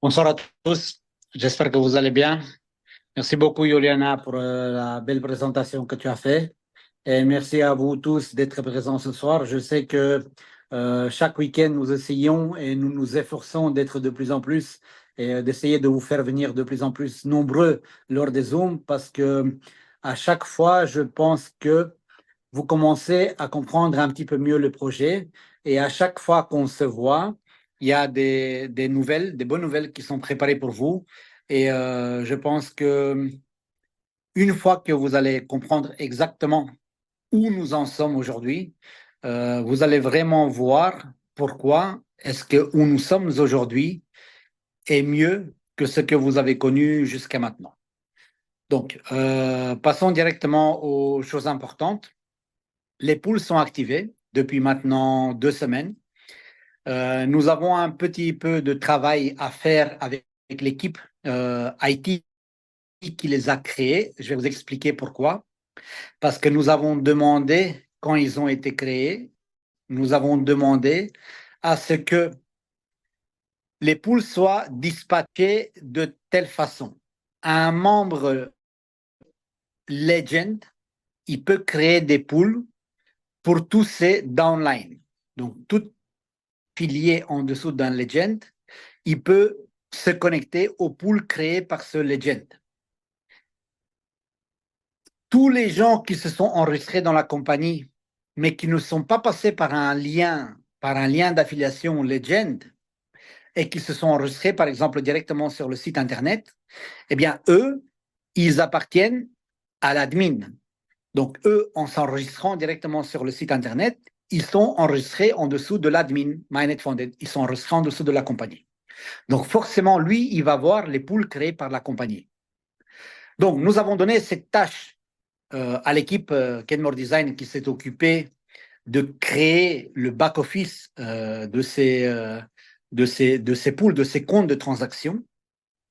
Bonsoir à tous, j'espère que vous allez bien. Merci beaucoup, Juliana, pour la belle présentation que tu as faite. Et merci à vous tous d'être présents ce soir. Je sais que chaque week-end, nous essayons et nous nous efforçons d'être de plus en plus et d'essayer de vous faire venir de plus en plus nombreux lors des Zooms parce que à chaque fois, je pense que vous commencez à comprendre un petit peu mieux le projet et à chaque fois qu'on se voit, il y a des nouvelles, des bonnes nouvelles qui sont préparées pour vous. Et je pense que une fois que vous allez comprendre exactement où nous en sommes aujourd'hui, vous allez vraiment voir pourquoi est-ce que où nous sommes aujourd'hui est mieux que ce que vous avez connu jusqu'à maintenant. Donc, passons directement aux choses importantes. Les poules sont activées depuis maintenant 2 semaines. Nous avons un petit peu de travail à faire avec l'équipe IT qui les a créés. Je vais vous expliquer pourquoi. Parce que nous avons demandé, quand ils ont été créés, nous avons demandé à ce que les poules soient dispatchées de telle façon. Un membre Legend, il peut créer des poules pour tous ces downlines. Donc, tout pilier en dessous d'un Legend, il peut se connecter au pool créé par ce Legend. Tous les gens qui se sont enregistrés dans la compagnie, mais qui ne sont pas passés par un lien d'affiliation Legend, et qui se sont enregistrés, par exemple, directement sur le site Internet, eh bien, eux, ils appartiennent à l'admin. Donc, eux, en s'enregistrant directement sur le site Internet, ils sont enregistrés en dessous de l'admin Mainnet Founded. Ils sont enregistrés en dessous de la compagnie. Donc, forcément, lui, il va voir les pools créés par la compagnie. Donc, nous avons donné cette tâche à l'équipe Kenmore Design qui s'est occupée de créer le back-office de ces pools, de ces comptes de transaction.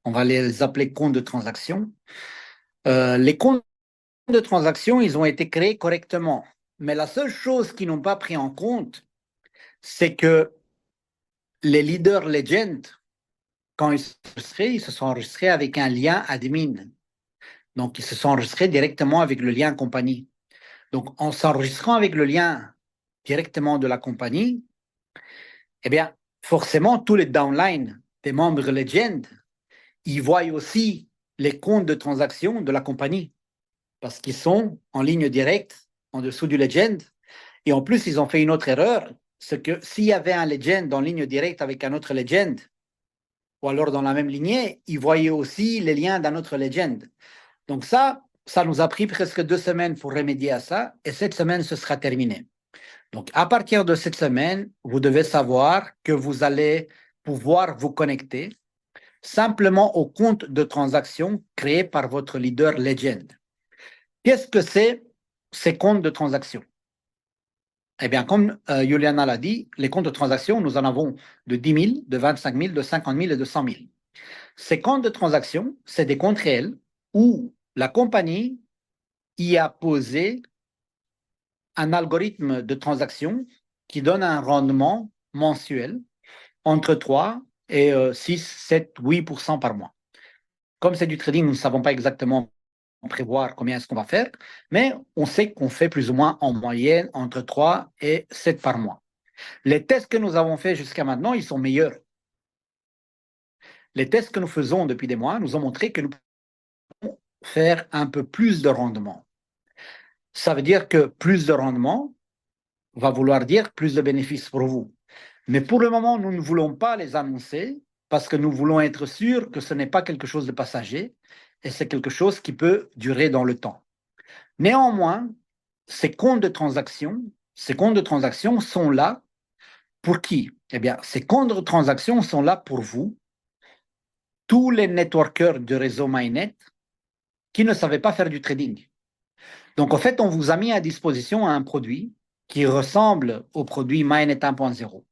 On va les appeler comptes de transaction. Les comptes de transaction, ils ont été créés correctement. Mais la seule chose qu'ils n'ont pas pris en compte, c'est que les leaders legend, quand ils se sont enregistrés avec un lien admin. Donc, ils se sont enregistrés directement avec le lien compagnie. Donc, en s'enregistrant avec le lien directement de la compagnie, eh bien, forcément, tous les downlines des membres Legend, ils voient aussi les comptes de transaction de la compagnie parce qu'ils sont en ligne directe en dessous du Legend. Et en plus, ils ont fait une autre erreur, c'est que s'il y avait un Legend en ligne directe avec un autre Legend, ou alors dans la même lignée, ils voyaient aussi les liens d'un autre Legend. Donc ça nous a pris presque 2 semaines pour remédier à ça, et cette semaine, ce sera terminé. Donc, à partir de cette semaine, vous devez savoir que vous allez pouvoir vous connecter simplement au compte de transaction créé par votre leader Legend. Qu'est-ce que c'est ces comptes de transaction? Eh bien, comme Juliana l'a dit, les comptes de transaction, nous en avons de 10 000, de 25 000, de 50 000 et de 100 000. Ces comptes de transaction, c'est des comptes réels où la compagnie y a posé un algorithme de transaction qui donne un rendement mensuel entre 3 et 6, 7, 8% par mois. Comme c'est du trading, nous ne savons pas exactement prévoir combien est-ce qu'on va faire, mais on sait qu'on fait plus ou moins en moyenne entre 3 et 7 par mois. Les tests que nous avons faits jusqu'à maintenant, ils sont meilleurs. Les tests que nous faisons depuis des mois nous ont montré que nous pouvons faire un peu plus de rendement. Ça veut dire que plus de rendement va vouloir dire plus de bénéfices pour vous. Mais pour le moment, nous ne voulons pas les annoncer parce que nous voulons être sûrs que ce n'est pas quelque chose de passager et c'est quelque chose qui peut durer dans le temps. Néanmoins, ces comptes de transaction sont là pour qui? Eh bien, ces comptes de transaction sont là pour vous, tous les networkers de réseau Mainnet qui ne savaient pas faire du trading. Donc, en fait, on vous a mis à disposition un produit qui ressemble au produit Mainnet 1.0.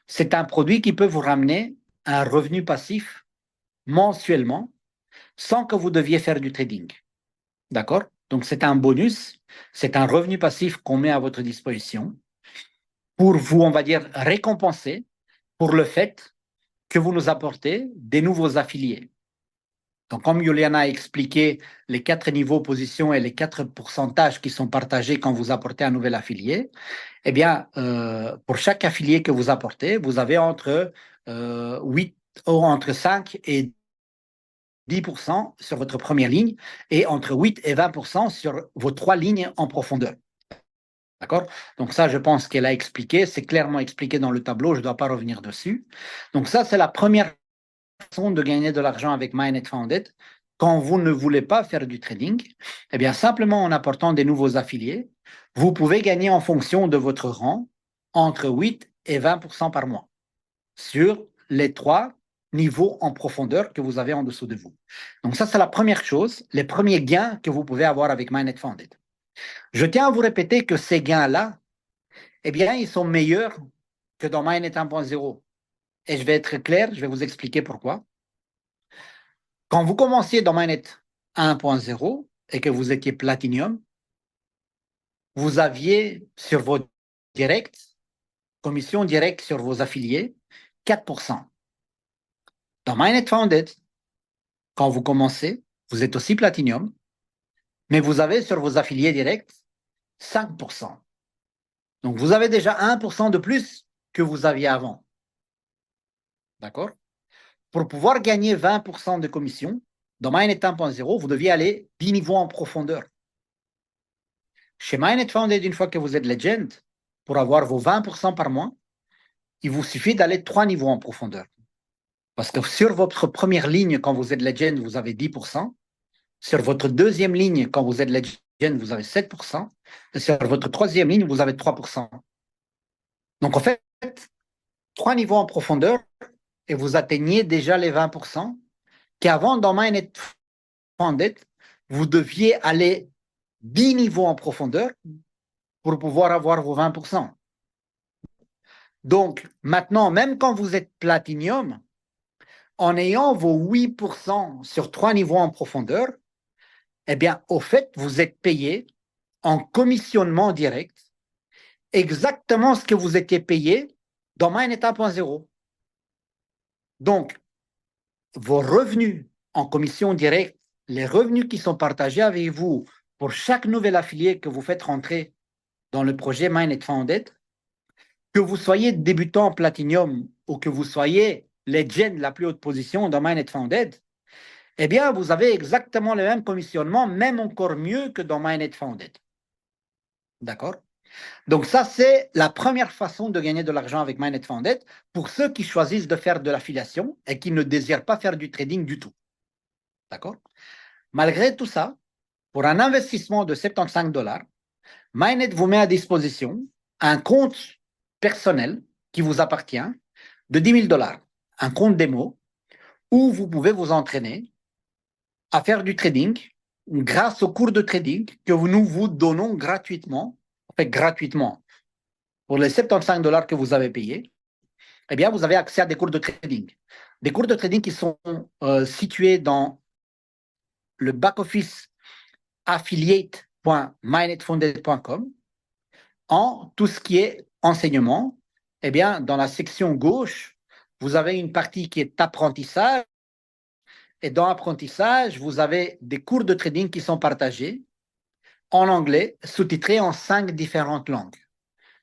C'est un produit qui peut vous ramener un revenu passif mensuellement sans que vous deviez faire du trading. D'accord? Donc, c'est un bonus, c'est un revenu passif qu'on met à votre disposition pour vous, on va dire, récompenser pour le fait que vous nous apportez des nouveaux affiliés. Donc, comme Juliana a expliqué les 4 niveaux position et les 4 pourcentages qui sont partagés quand vous apportez un nouvel affilié, eh bien, pour chaque affilié que vous apportez, vous avez entre 8, entre 5 et 10% sur votre première ligne et entre 8 et 20% sur vos 3 lignes en profondeur. D'accord? Donc ça, je pense qu'elle a expliqué, c'est clairement expliqué dans le tableau, je ne dois pas revenir dessus. Donc ça, c'est la première façon de gagner de l'argent avec MyNet Founded. Quand vous ne voulez pas faire du trading, eh bien, simplement en apportant des nouveaux affiliés, vous pouvez gagner en fonction de votre rang entre 8 et 20% par mois sur les 3 niveaux en profondeur que vous avez en dessous de vous. Donc ça, c'est la première chose, les premiers gains que vous pouvez avoir avec MyNet Founded. Je tiens à vous répéter que ces gains-là, eh bien, ils sont meilleurs que dans MyNet 1.0. Et je vais être clair, je vais vous expliquer pourquoi. Quand vous commenciez dans MyNet 1.0 et que vous étiez Platinum, vous aviez sur vos directs, commission directe sur vos affiliés, 4%. Dans MyNet Founded, quand vous commencez, vous êtes aussi Platinum, mais vous avez sur vos affiliés directs 5%. Donc, vous avez déjà 1% de plus que vous aviez avant. D'accord? Pour pouvoir gagner 20% de commission, dans MyNet 1.0, vous deviez aller 10 niveaux en profondeur. Chez MyNet Founded, une fois que vous êtes Legend, pour avoir vos 20% par mois, il vous suffit d'aller 3 niveaux en profondeur. Parce que sur votre première ligne, quand vous êtes Legend, vous avez 10%. Sur votre deuxième ligne, quand vous êtes Legend, vous avez 7%. Et sur votre troisième ligne, vous avez 3%. Donc, en fait, 3 niveaux en profondeur et vous atteignez déjà les 20% qu'avant, dans MyNet Founded, vous deviez aller 10 niveaux en profondeur pour pouvoir avoir vos 20%. Donc, maintenant, même quand vous êtes Platinum, en ayant vos 8% sur 3 niveaux en profondeur, eh bien, au fait, vous êtes payé en commissionnement direct exactement ce que vous étiez payé dans MyNet 1.0. Donc, vos revenus en commission directe, les revenus qui sont partagés avec vous pour chaque nouvel affilié que vous faites rentrer dans le projet MyNet Founded, que vous soyez débutant Platinum ou que vous soyez Legend, la plus haute position dans MyNet Founded, eh bien, vous avez exactement le même commissionnement, même encore mieux que dans MyNet Founded. D'accord? Donc ça, c'est la première façon de gagner de l'argent avec MyNet Founded pour ceux qui choisissent de faire de l'affiliation et qui ne désirent pas faire du trading du tout. D'accord? Malgré tout ça, pour un investissement de 75 $, MyNet vous met à disposition un compte personnel qui vous appartient de 10 000 $, un compte démo où vous pouvez vous entraîner à faire du trading grâce aux cours de trading que nous vous donnons gratuitement, en fait gratuitement, pour les 75 $ que vous avez payés, eh bien, vous avez accès à des cours de trading. Des cours de trading qui sont situés dans le back-office affiliate.mynetfounded.com en tout ce qui est enseignement. Eh bien, dans la section gauche, vous avez une partie qui est apprentissage. Et dans apprentissage, vous avez des cours de trading qui sont partagés en anglais, sous-titrés en 5 différentes langues.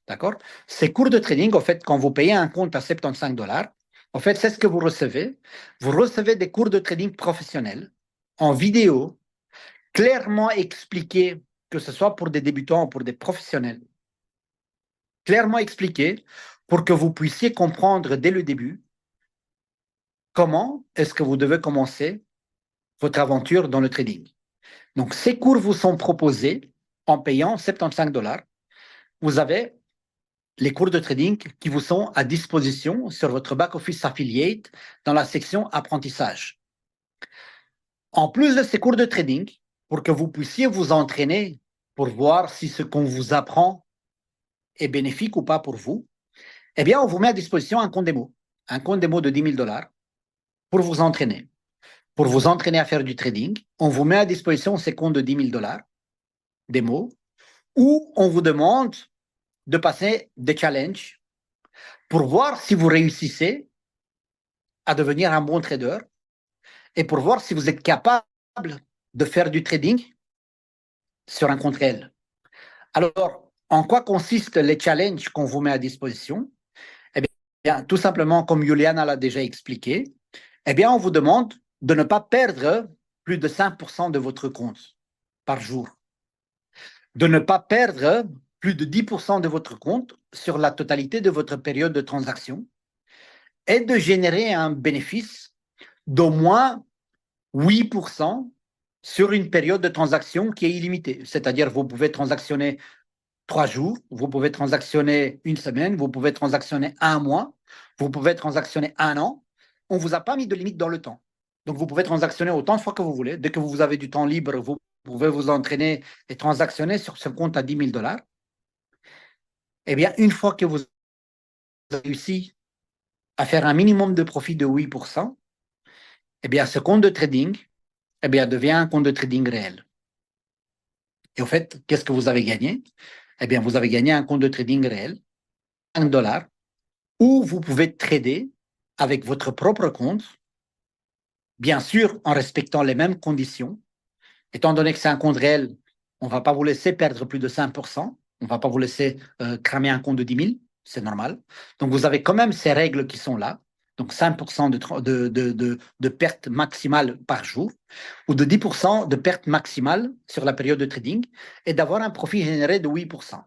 D'accord? Ces cours de trading, en fait, quand vous payez un compte à 75 $, en fait, c'est ce que vous recevez. Vous recevez des cours de trading professionnels en vidéo, clairement expliqués, que ce soit pour des débutants ou pour des professionnels, clairement expliqués pour que vous puissiez comprendre dès le début comment est-ce que vous devez commencer votre aventure dans le trading. Donc, ces cours vous sont proposés en payant 75 $. Vous avez les cours de trading qui vous sont à disposition sur votre back-office affiliate dans la section apprentissage. En plus de ces cours de trading, pour que vous puissiez vous entraîner pour voir si ce qu'on vous apprend est bénéfique ou pas pour vous, eh bien, on vous met à disposition un compte démo de 10 000 $ pour vous entraîner. Pour vous entraîner à faire du trading, on vous met à disposition ces comptes de 10 000 $ démo où on vous demande de passer des challenges pour voir si vous réussissez à devenir un bon trader et pour voir si vous êtes capable de faire du trading sur un compte réel. Alors, en quoi consistent les challenges qu'on vous met à disposition? Eh bien, tout simplement, comme Juliana l'a déjà expliqué, eh bien, on vous demande de ne pas perdre plus de 5% de votre compte par jour, de ne pas perdre plus de 10% de votre compte sur la totalité de votre période de transaction et de générer un bénéfice d'au moins 8% sur une période de transaction qui est illimitée. C'est-à-dire, vous pouvez transactionner 3 jours, vous pouvez transactionner une semaine, vous pouvez transactionner un mois, vous pouvez transactionner un an. On ne vous a pas mis de limite dans le temps. Donc, vous pouvez transactionner autant de fois que vous voulez. Dès que vous avez du temps libre, vous pouvez vous entraîner et transactionner sur ce compte à 10 000 $. Eh bien, une fois que vous avez réussi à faire un minimum de profit de 8%, eh bien, ce compte de trading eh bien, devient un compte de trading réel. Et au fait, qu'est-ce que vous avez gagné? Eh bien, vous avez gagné un compte de trading réel, 5 $, où vous pouvez trader avec votre propre compte, bien sûr en respectant les mêmes conditions. Étant donné que c'est un compte réel, on ne va pas vous laisser perdre plus de 5%, on ne va pas vous laisser cramer un compte de 10 000, c'est normal. Donc vous avez quand même ces règles qui sont là, donc 5% de perte maximale par jour, ou de 10% de perte maximale sur la période de trading, et d'avoir un profit généré de 8%.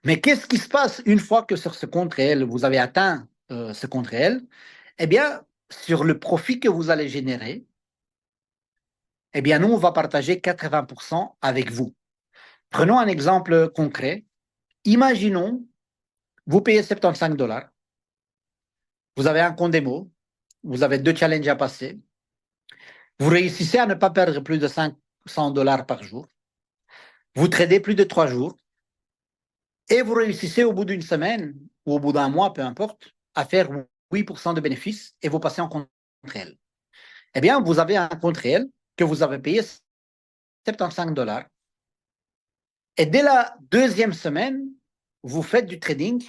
Mais qu'est-ce qui se passe une fois que sur ce compte réel, vous avez atteint ce compte réel? Eh bien, sur le profit que vous allez générer, eh bien, nous, on va partager 80% avec vous. Prenons un exemple concret. Imaginons, vous payez 75 $, vous avez un compte démo, vous avez 2 challenges à passer, vous réussissez à ne pas perdre plus de 500 $ par jour, vous tradez plus de 3 jours, et vous réussissez au bout d'une semaine ou au bout d'un mois, peu importe, à faire 8% de bénéfices et vous passez en compte réel. Eh bien, vous avez un compte réel que vous avez payé 75 $. Et dès la deuxième semaine, vous faites du trading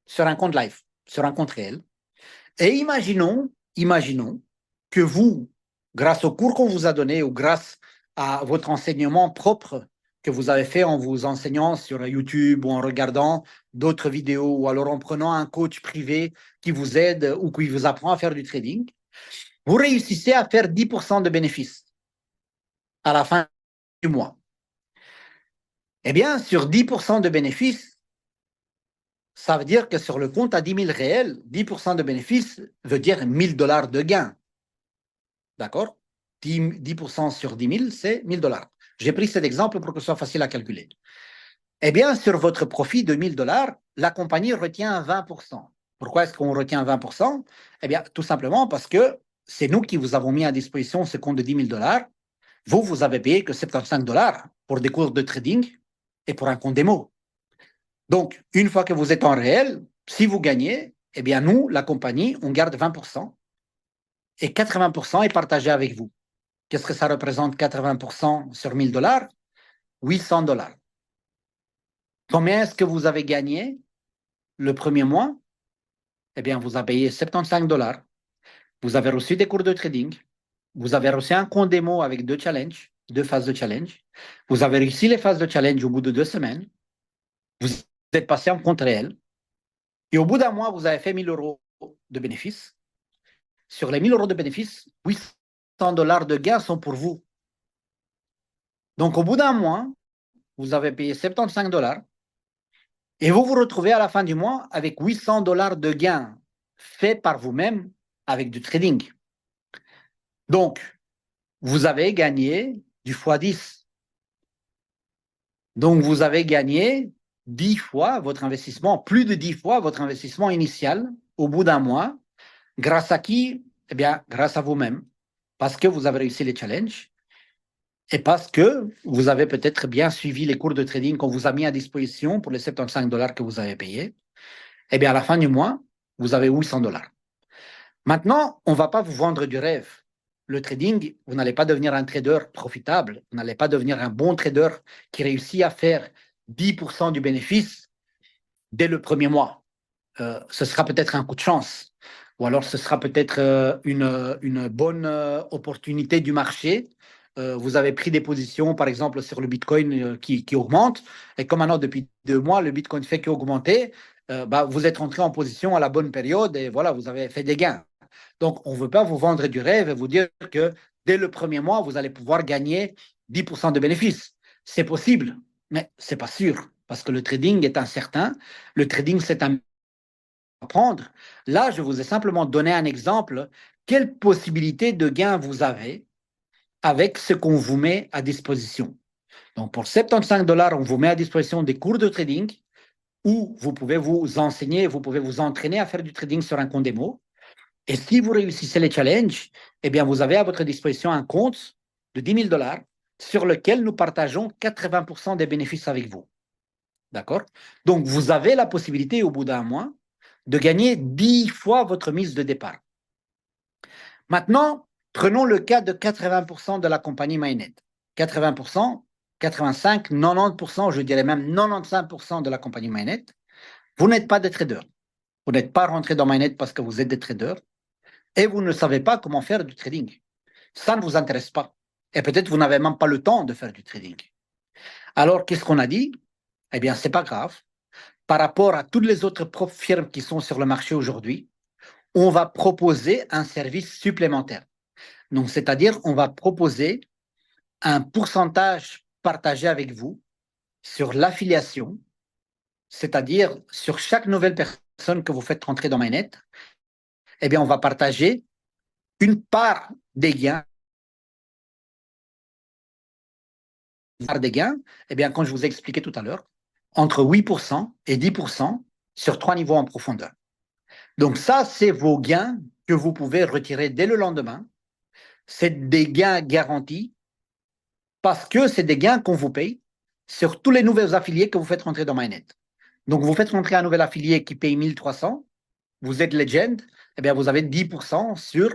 sur un compte live, sur un compte réel. Et imaginons que vous, grâce au cours qu'on vous a donné ou grâce à votre enseignement propre que vous avez fait en vous enseignant sur YouTube ou en regardant d'autres vidéos ou alors en prenant un coach privé qui vous aide ou qui vous apprend à faire du trading, vous réussissez à faire 10% de bénéfices à la fin du mois. Eh bien, sur 10% de bénéfices, ça veut dire que sur le compte à 10 000 réels, 10% de bénéfices veut dire 1 000 $ de gain. D'accord? 10% sur 10 000, c'est 1 000 $. J'ai pris cet exemple pour que ce soit facile à calculer. Eh bien, sur votre profit de 1 000 $, la compagnie retient 20%. Pourquoi est-ce qu'on retient 20%? Eh bien, tout simplement parce que c'est nous qui vous avons mis à disposition ce compte de 10 000 $. Vous, vous avez payé que 75 $ pour des cours de trading et pour un compte démo. Donc, une fois que vous êtes en réel, si vous gagnez, eh bien, nous, la compagnie, on garde 20% et 80% est partagé avec vous. Qu'est-ce que ça représente 80% sur 1 000 $? 800 $. Combien est-ce que vous avez gagné le premier mois? Eh bien, vous avez payé 75 $. Vous avez reçu des cours de trading. Vous avez reçu un compte démo avec 2 challenges, 2 phases de challenge. Vous avez réussi les phases de challenge au bout de 2 semaines. Vous êtes passé en compte réel. Et au bout d'un mois, vous avez fait 1 000 € de bénéfices. Sur les 1 000 € de bénéfices, 800 $ de gains sont pour vous. Donc, au bout d'un mois, vous avez payé 75 $ et vous vous retrouvez à la fin du mois avec 800 $ de gains faits par vous-même avec du trading. Donc, vous avez gagné du x10. Donc, vous avez gagné 10 fois votre investissement, plus de 10 fois votre investissement initial au bout d'un mois. Grâce à qui? Eh bien, grâce à vous-même. Parce que vous avez réussi les challenges et parce que vous avez peut-être bien suivi les cours de trading qu'on vous a mis à disposition pour les 75 $ que vous avez payés. Eh bien, à la fin du mois, vous avez 800 $. Maintenant, on ne va pas vous vendre du rêve. Le trading, vous n'allez pas devenir un trader profitable, vous n'allez pas devenir un bon trader qui réussit à faire 10% du bénéfice dès le premier mois. Ce sera peut-être un coup de chance. ou alors ce sera peut-être une bonne opportunité du marché. Vous avez pris des positions, par exemple, sur le Bitcoin qui augmente, et comme maintenant, depuis 2 mois, le Bitcoin fait qu'augmenter, vous êtes rentré en position à la bonne période et voilà, vous avez fait des gains. Donc, on ne veut pas vous vendre du rêve et vous dire que dès le premier mois, vous allez pouvoir gagner 10% de bénéfices. C'est possible, mais ce n'est pas sûr, parce que le trading est incertain. Le trading, c'est un prendre. Là, je vous ai simplement donné un exemple. Quelle possibilité de gain vous avez avec ce qu'on vous met à disposition? Donc, pour 75 dollars, on vous met à disposition des cours de trading où vous pouvez vous enseigner, vous pouvez vous entraîner à faire du trading sur un compte démo. Et si vous réussissez les challenges, eh bien, vous avez à votre disposition un compte de 10 000 dollars sur lequel nous partageons 80% des bénéfices avec vous. D'accord? Donc, vous avez la possibilité, au bout d'un mois, de gagner 10 fois votre mise de départ. Maintenant, prenons le cas de 80% de la compagnie Mainnet. 80%, 85, 90%, je dirais même 95% de la compagnie Mainnet, vous n'êtes pas des traders. Vous n'êtes pas rentré dans Mainnet parce que vous êtes des traders et vous ne savez pas comment faire du trading. Ça ne vous intéresse pas. Et peut-être vous n'avez même pas le temps de faire du trading. Alors, qu'est-ce qu'on a dit? Eh bien, ce n'est pas grave. Par rapport à toutes les autres firmes qui sont sur le marché aujourd'hui, on va proposer un service supplémentaire. Donc, c'est-à-dire, on va proposer un pourcentage partagé avec vous sur l'affiliation, c'est-à-dire sur chaque nouvelle personne que vous faites rentrer dans Mainnet, eh bien, on va partager une part des gains. Eh bien, comme je vous ai expliqué tout à l'heure, entre 8% et 10% sur 3 niveaux en profondeur. Donc ça, c'est vos gains que vous pouvez retirer dès le lendemain. C'est des gains garantis parce que c'est des gains qu'on vous paye sur tous les nouveaux affiliés que vous faites rentrer dans Mainnet. Donc, vous faites rentrer un nouvel affilié qui paye 1300, vous êtes Legend, eh bien, vous avez 10% sur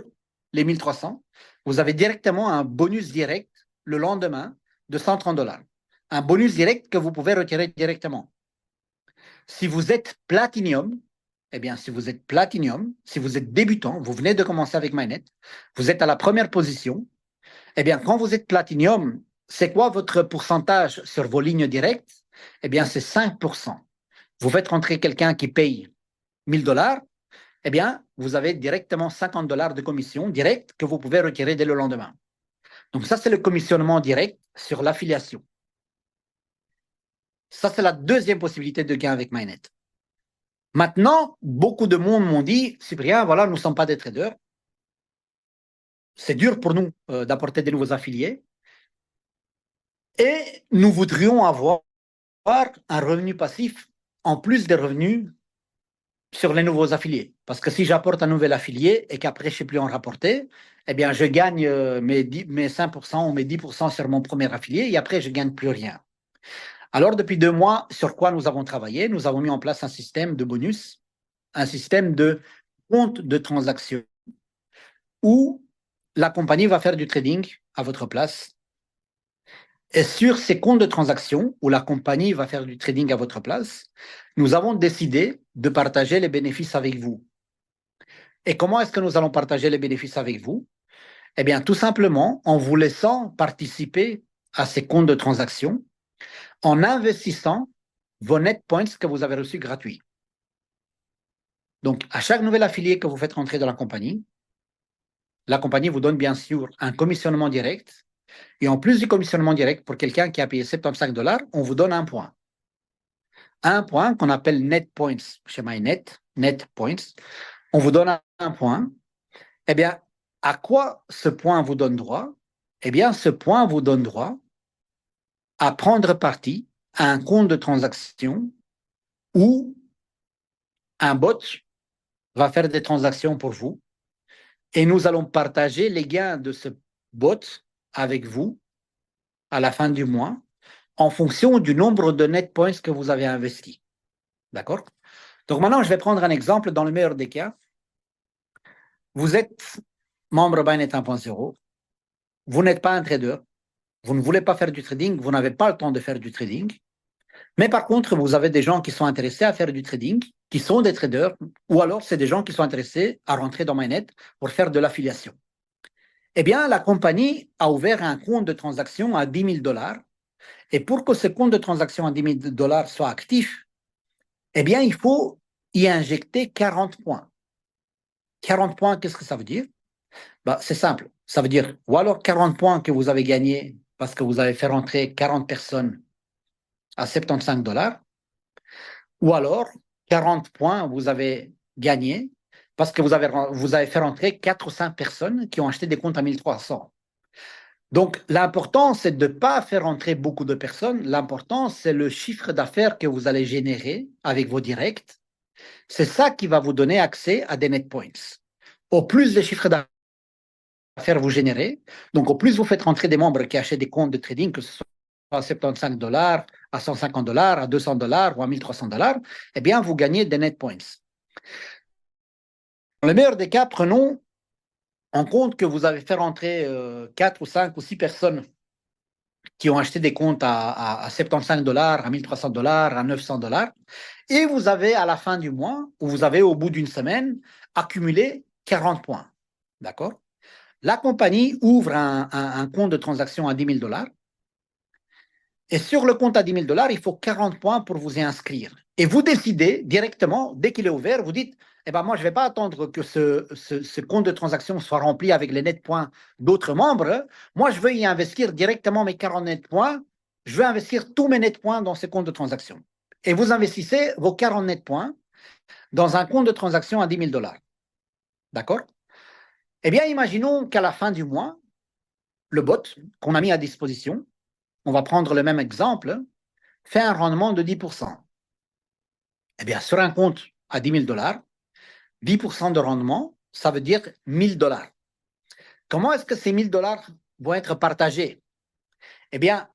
les 1300. Vous avez directement un bonus direct le lendemain de 130 dollars. Un bonus direct que vous pouvez retirer directement. Si vous êtes Platinum, eh bien, si vous êtes Platinum, si vous êtes débutant, vous venez de commencer avec Mainnet, vous êtes à la première position, eh bien, quand vous êtes Platinum, c'est quoi votre pourcentage sur vos lignes directes? Eh bien, c'est 5%. Vous faites rentrer quelqu'un qui paye 1000 dollars, eh bien, vous avez directement 50 dollars de commission directe que vous pouvez retirer dès le lendemain. Donc, ça, c'est le commissionnement direct sur l'affiliation. Ça, c'est la deuxième possibilité de gain avec Mainnet. Maintenant, beaucoup de monde m'ont dit, Cyprien, voilà, nous ne sommes pas des traders. C'est dur pour nous d'apporter des nouveaux affiliés. Et nous voudrions avoir un revenu passif en plus des revenus sur les nouveaux affiliés. Parce que si j'apporte un nouvel affilié et qu'après, je ne sais plus en rapporter, eh bien, je gagne mes 5% ou mes 10% sur mon premier affilié et après, je ne gagne plus rien. Alors, depuis 2 mois, sur quoi nous avons travaillé? Nous avons mis en place un système de bonus, un système de compte de transaction où la compagnie va faire du trading à votre place. Et sur ces comptes de transaction où la compagnie va faire du trading à votre place, nous avons décidé de partager les bénéfices avec vous. Et comment est-ce que nous allons partager les bénéfices avec vous? Eh bien, tout simplement en vous laissant participer à ces comptes de transaction en investissant vos net points que vous avez reçus gratuits. Donc, à chaque nouvel affilié que vous faites rentrer dans la compagnie vous donne bien sûr un commissionnement direct. Et en plus du commissionnement direct, pour quelqu'un qui a payé 75 dollars, on vous donne un point. Un point qu'on appelle net points chez MyNet, net points. On vous donne un point. Eh bien, à quoi ce point vous donne droit? Eh bien, ce point vous donne droit à prendre partie à un compte de transaction où un bot va faire des transactions pour vous et nous allons partager les gains de ce bot avec vous à la fin du mois en fonction du nombre de net points que vous avez investi. D'accord? Donc maintenant, je vais prendre un exemple dans le meilleur des cas. Vous êtes membre Bainet 1.0, vous n'êtes pas un trader, vous ne voulez pas faire du trading, vous n'avez pas le temps de faire du trading, mais par contre, vous avez des gens qui sont intéressés à faire du trading qui sont des traders, ou alors c'est des gens qui sont intéressés à rentrer dans MyNet pour faire de l'affiliation. Eh bien, la compagnie a ouvert un compte de transaction à 10 000 $. Et pour que ce compte de transaction à 10 000 $ soit actif, eh bien, il faut y injecter 40 points. 40 points, qu'est-ce que ça veut dire? Bah, c'est simple. Ça veut dire, ou alors 40 points que vous avez gagnés parce que vous avez fait rentrer 40 personnes à 75 $, ou alors 40 points vous avez gagné parce que vous avez fait rentrer 4 ou 5 personnes qui ont acheté des comptes à 1300. Donc, l'important, c'est de ne pas faire entrer beaucoup de personnes. L'important, c'est le chiffre d'affaires que vous allez générer avec vos directs. C'est ça qui va vous donner accès à des net points. Au plus de chiffres d'affaires vous générez, donc au plus vous faites rentrer des membres qui achètent des comptes de trading, que ce soit à 75 $, à 150 $, à 200 $ ou à 1300 $, eh bien, vous gagnez des net points. Dans le meilleur des cas, prenons en compte que vous avez fait rentrer 4 ou 5 ou 6 personnes qui ont acheté des comptes à 75 $, à 1300 $, à 900 $, et vous avez à la fin du mois, ou vous avez au bout d'une semaine, accumulé 40 points. D'accord? La compagnie ouvre un compte de transaction à 10 000 $, et sur le compte à 10 000 $, il faut 40 points pour vous y inscrire. Et vous décidez directement, dès qu'il est ouvert, vous dites, eh ben moi, je ne vais pas attendre que ce compte de transaction soit rempli avec les net points d'autres membres. Moi, je veux y investir directement mes 40 net points. Je veux investir tous mes net points dans ce compte de transaction. Et vous investissez vos 40 net points dans un compte de transaction à 10 000 $. D'accord? Eh bien, imaginons qu'à la fin du mois, le bot qu'on a mis à disposition, on va prendre le même exemple, fait un rendement de 10%. Eh bien, sur un compte à 10 000 $, 10% de rendement, ça veut dire 1 000 $. Comment est-ce que ces 1 000 $ vont être partagés? Eh bien,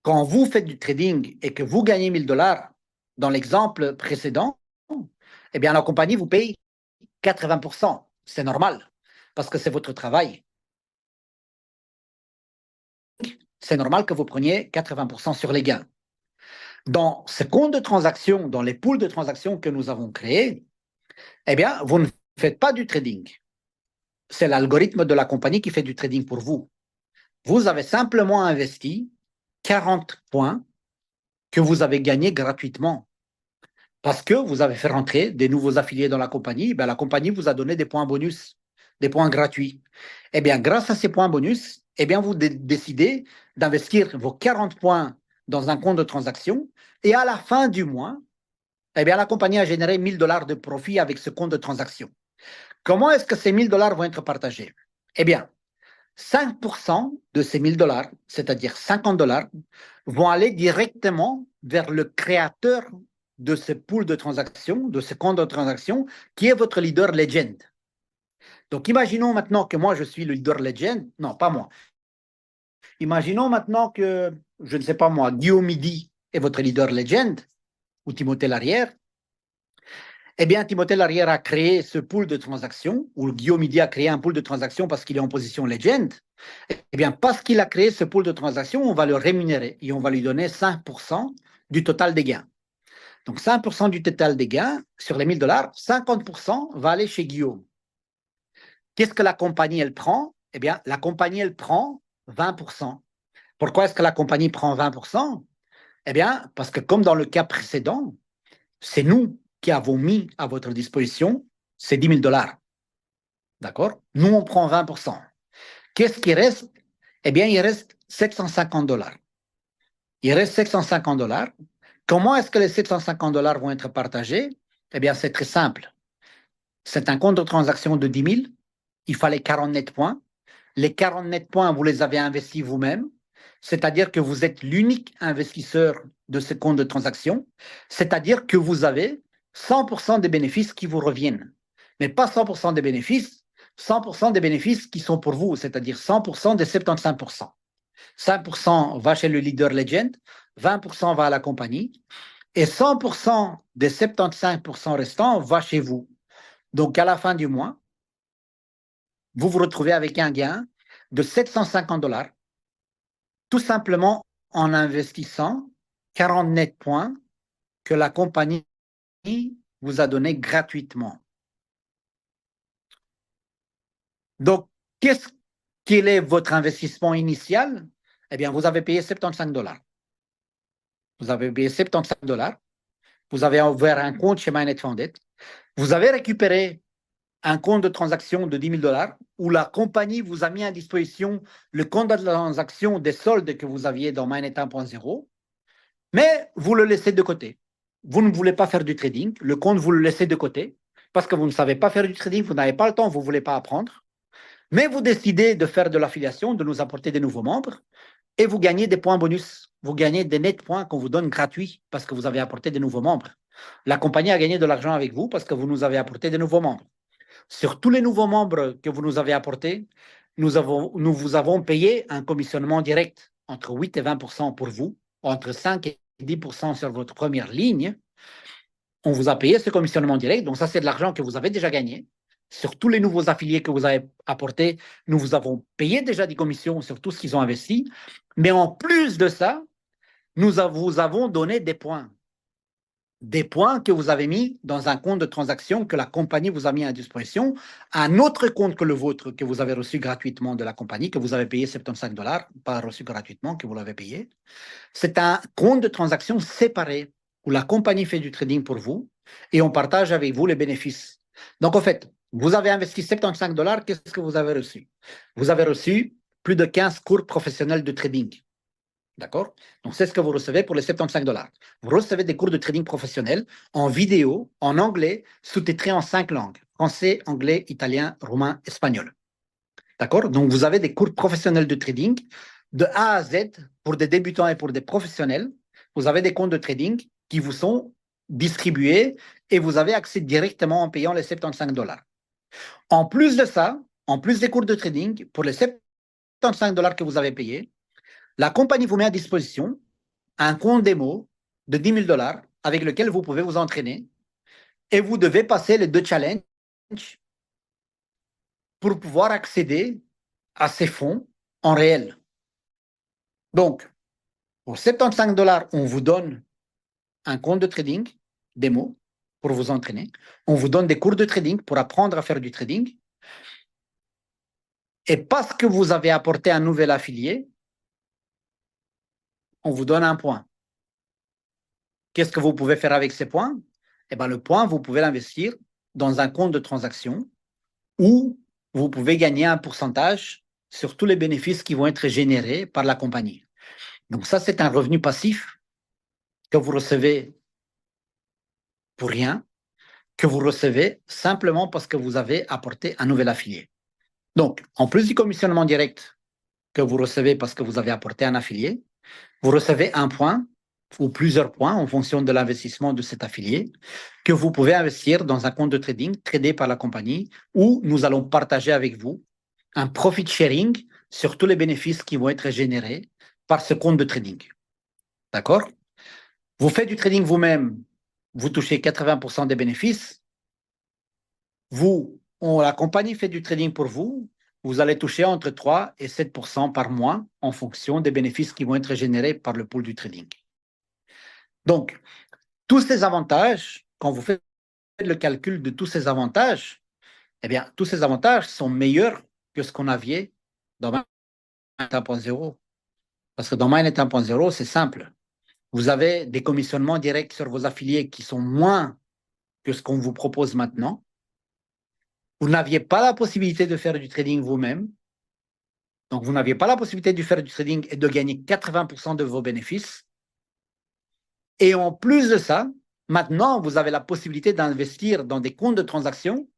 quand vous faites du trading et que vous gagnez 1 000 $ dans l'exemple précédent, eh bien, la compagnie vous paye 80%. C'est normal, parce que c'est votre travail. C'est normal que vous preniez 80% sur les gains. Dans ce compte de transaction, dans les pools de transactions que nous avons créés, eh bien, vous ne faites pas du trading. C'est l'algorithme de la compagnie qui fait du trading pour vous. Vous avez simplement investi 40 points que vous avez gagnés gratuitement parce que vous avez fait rentrer des nouveaux affiliés dans la compagnie. Ben, la compagnie vous a donné des points bonus, des points gratuits. Eh bien, grâce à ces points bonus, eh bien, vous décidez d'investir vos 40 points dans un compte de transaction et à la fin du mois, eh bien, la compagnie a généré 1 000 $ de profit avec ce compte de transaction. Comment est-ce que ces 1 000 $ vont être partagés? Eh bien, 5% de ces 1 000 $, c'est-à-dire 50 $, vont aller directement vers le créateur de ce pool de transactions, de ce compte de transaction, qui est votre leader legend. Donc, imaginons maintenant que moi, je suis le leader legend. Non, pas moi. Imaginons maintenant que, je ne sais pas moi, Guillaume Midi est votre leader legend, ou Timothée Larrière. Eh bien, Timothée Larrière a créé ce pool de transactions, ou Guillaume Midi a créé un pool de transactions parce qu'il est en position legend. Eh bien, parce qu'il a créé ce pool de transactions, on va le rémunérer et on va lui donner 5% du total des gains. Donc, 5% du total des gains sur les 1 000 $, 50% va aller chez Guillaume. Qu'est-ce que la compagnie, elle prend? Eh bien, la compagnie, elle prend 20%. Pourquoi est-ce que la compagnie prend 20%? Eh bien, parce que comme dans le cas précédent, c'est nous qui avons mis à votre disposition ces 10 000 $. D'accord? Nous, on prend 20%. Qu'est-ce qui reste? Eh bien, il reste 750 $. Il reste 750 $. Comment est-ce que les 750 $ vont être partagés? Eh bien, c'est très simple. C'est un compte de transaction de 10 000. Il fallait 40 net points. Les 40 net points, vous les avez investis vous-même. C'est-à-dire que vous êtes l'unique investisseur de ce compte de transaction. C'est-à-dire que vous avez 100% des bénéfices qui vous reviennent. Mais pas 100% des bénéfices, 100% des bénéfices qui sont pour vous, c'est-à-dire 100% des 75%. 5% va chez le leader legend, 20% va à la compagnie, et 100% des 75% restants va chez vous. Donc, à la fin du mois, vous vous retrouvez avec un gain de 750 $, tout simplement en investissant 40 net points que la compagnie vous a donné gratuitement. Donc, quel est votre investissement initial? Eh bien, vous avez payé 75 $. Vous avez payé 75 $. Vous avez ouvert un compte chez MyNetFounded. Vous avez récupéré un compte de transaction de 10 000 $ où la compagnie vous a mis à disposition le compte de transaction des soldes que vous aviez dans MyNet 1.0, mais vous le laissez de côté. Vous ne voulez pas faire du trading. Le compte, vous le laissez de côté parce que vous ne savez pas faire du trading, vous n'avez pas le temps, vous ne voulez pas apprendre. Mais vous décidez de faire de l'affiliation, de nous apporter des nouveaux membres et vous gagnez des points bonus. Vous gagnez des nets points qu'on vous donne gratuits parce que vous avez apporté des nouveaux membres. La compagnie a gagné de l'argent avec vous parce que vous nous avez apporté des nouveaux membres. Sur tous les nouveaux membres que vous nous avez apportés, nous vous avons payé un commissionnement direct entre 8 et 20% pour vous, entre 5 et 10% sur votre première ligne. On vous a payé ce commissionnement direct, donc ça c'est de l'argent que vous avez déjà gagné. Sur tous les nouveaux affiliés que vous avez apportés, nous vous avons payé déjà des commissions sur tout ce qu'ils ont investi. Mais en plus de ça, nous vous avons donné des points. Des points que vous avez mis dans un compte de transaction que la compagnie vous a mis à disposition, un autre compte que le vôtre que vous avez reçu gratuitement de la compagnie, que vous avez payé 75 $, pas reçu gratuitement, que vous l'avez payé. C'est un compte de transaction séparé où la compagnie fait du trading pour vous et on partage avec vous les bénéfices. Donc, en fait, vous avez investi 75 $, qu'est-ce que vous avez reçu? Vous avez reçu plus de 15 cours professionnels de trading. D'accord? Donc, c'est ce que vous recevez pour les 75 $. Vous recevez des cours de trading professionnels en vidéo, en anglais, sous-titrés en 5 langues. Français, anglais, italien, roumain, espagnol. D'accord? Donc, vous avez des cours professionnels de trading de A à Z pour des débutants et pour des professionnels. Vous avez des comptes de trading qui vous sont distribués et vous avez accès directement en payant les 75 $. En plus de ça, en plus des cours de trading, pour les 75 $ que vous avez payés, la compagnie vous met à disposition un compte démo de 10 000 $ avec lequel vous pouvez vous entraîner et vous devez passer les 2 challenges pour pouvoir accéder à ces fonds en réel. Donc, pour 75 $, on vous donne un compte de trading démo pour vous entraîner. On vous donne des cours de trading pour apprendre à faire du trading. Et parce que vous avez apporté un nouvel affilié, on vous donne un point. Qu'est-ce que vous pouvez faire avec ces points? Eh bien, le point, vous pouvez l'investir dans un compte de transaction où vous pouvez gagner un pourcentage sur tous les bénéfices qui vont être générés par la compagnie. Donc ça, c'est un revenu passif que vous recevez pour rien, que vous recevez simplement parce que vous avez apporté un nouvel affilié. Donc, en plus du commissionnement direct que vous recevez parce que vous avez apporté un affilié, vous recevez un point ou plusieurs points en fonction de l'investissement de cet affilié que vous pouvez investir dans un compte de trading tradé par la compagnie où nous allons partager avec vous un profit sharing sur tous les bénéfices qui vont être générés par ce compte de trading. D'accord? Vous faites du trading vous-même, vous touchez 80% des bénéfices. La compagnie fait du trading pour vous, vous allez toucher entre 3 et 7% par mois en fonction des bénéfices qui vont être générés par le pool du trading. Donc, tous ces avantages, quand vous faites le calcul de tous ces avantages, eh bien, tous ces avantages sont meilleurs que ce qu'on avait dans MyNet 1.0. Parce que dans MyNet 1.0, c'est simple. Vous avez des commissionnements directs sur vos affiliés qui sont moins que ce qu'on vous propose maintenant. Vous n'aviez pas la possibilité de faire du trading vous-même. Donc, vous n'aviez pas la possibilité de faire du trading et de gagner 80% de vos bénéfices. Et en plus de ça, maintenant, vous avez la possibilité d'investir dans des comptes de transaction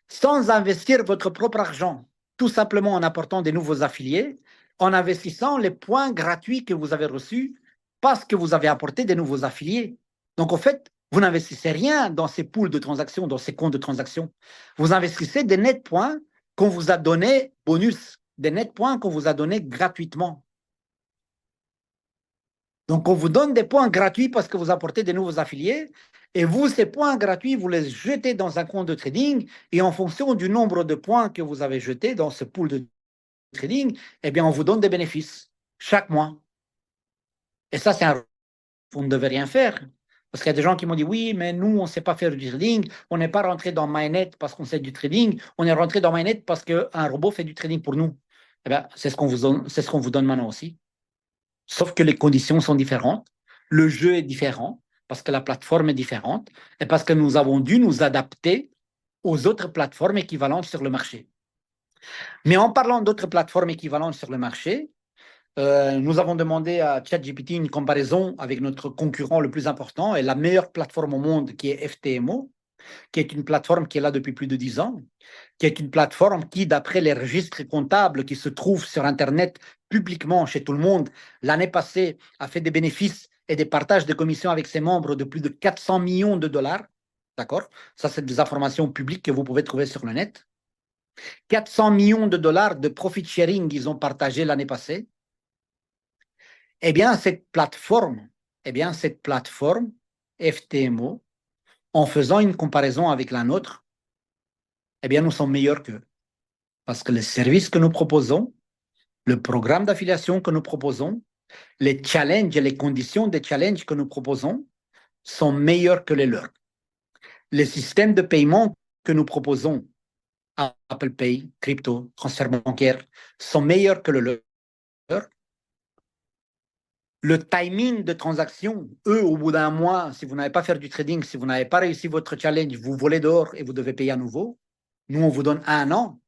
sans investir votre propre argent, tout simplement en apportant des nouveaux affiliés, en investissant les points gratuits que vous avez reçus parce que vous avez apporté des nouveaux affiliés. Donc, en fait, vous n'investissez rien dans ces pools de transactions, dans ces comptes de transactions. Vous investissez des nets points qu'on vous a donnés bonus, des nets points qu'on vous a donnés gratuitement. Donc, on vous donne des points gratuits parce que vous apportez des nouveaux affiliés. Et vous, ces points gratuits, vous les jetez dans un compte de trading. Et en fonction du nombre de points que vous avez jetés dans ce pool de trading, eh bien, on vous donne des bénéfices chaque mois. Et ça, c'est un... Vous ne devez rien faire. Parce qu'il y a des gens qui m'ont dit, oui, mais nous, on ne sait pas faire du trading, on n'est pas rentré dans MyNet parce qu'on sait du trading, on est rentré dans MyNet parce qu'un robot fait du trading pour nous. Eh bien, c'est ce qu'on vous donne maintenant aussi. Sauf que les conditions sont différentes, le jeu est différent, parce que la plateforme est différente, et parce que nous avons dû nous adapter aux autres plateformes équivalentes sur le marché. Mais en parlant d'autres plateformes équivalentes sur le marché, nous avons demandé à ChatGPT une comparaison avec notre concurrent le plus important et la meilleure plateforme au monde qui est FTMO, qui est une plateforme qui est là depuis plus de 10 ans, qui est une plateforme qui, d'après les registres comptables qui se trouvent sur Internet publiquement chez tout le monde, l'année passée a fait des bénéfices et des partages de commissions avec ses membres de plus de 400 millions de dollars. D'accord? Ça, c'est des informations publiques que vous pouvez trouver sur le net. 400 millions de dollars de profit sharing qu'ils ont partagé l'année passée. Eh bien, cette plateforme, FTMO, en faisant une comparaison avec la nôtre, eh bien, nous sommes meilleurs qu'eux. Parce que les services que nous proposons, le programme d'affiliation que nous proposons, les challenges et les conditions des challenges que nous proposons sont meilleurs que les leurs. Les systèmes de paiement que nous proposons, Apple Pay, crypto, transfert bancaire, sont meilleurs que le leur. Le timing de transaction, eux, au bout d'un mois, si vous n'avez pas fait du trading, si vous n'avez pas réussi votre challenge, vous volez dehors et vous devez payer à nouveau. Nous, on vous donne 1 an.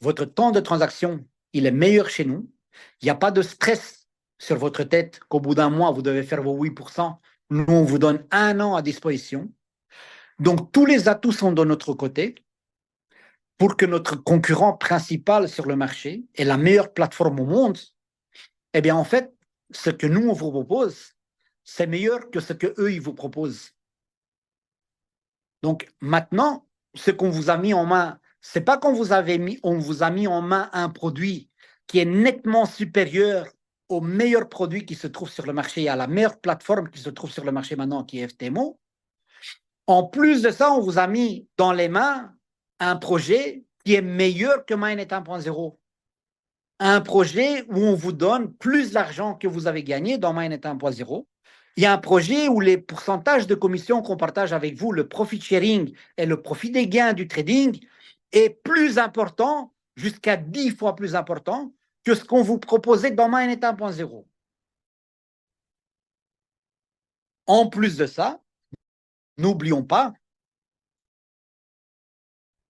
Votre temps de transaction, il est meilleur chez nous. Il n'y a pas de stress sur votre tête qu'au bout d'un mois, vous devez faire vos 8%. Nous, on vous donne 1 an à disposition. Donc, tous les atouts sont de notre côté pour que notre concurrent principal sur le marché et la meilleure plateforme au monde, eh bien, en fait, ce que nous, on vous propose, c'est meilleur que ce que eux ils vous proposent. Donc, maintenant, ce qu'on vous a mis en main, c'est pas qu'on vous on vous a mis en main un produit qui est nettement supérieur au meilleur produit qui se trouve sur le marché, à la meilleure plateforme qui se trouve sur le marché maintenant, qui est FTMO. En plus de ça, on vous a mis dans les mains un projet qui est meilleur que Mainnet 1.0. Un projet où on vous donne plus d'argent que vous avez gagné dans Mainnet 1.0. Il y a un projet où les pourcentages de commissions qu'on partage avec vous, le profit sharing et le profit des gains du trading, est plus important, jusqu'à 10 fois plus important, que ce qu'on vous proposait dans Mainnet 1.0. En plus de ça, n'oublions pas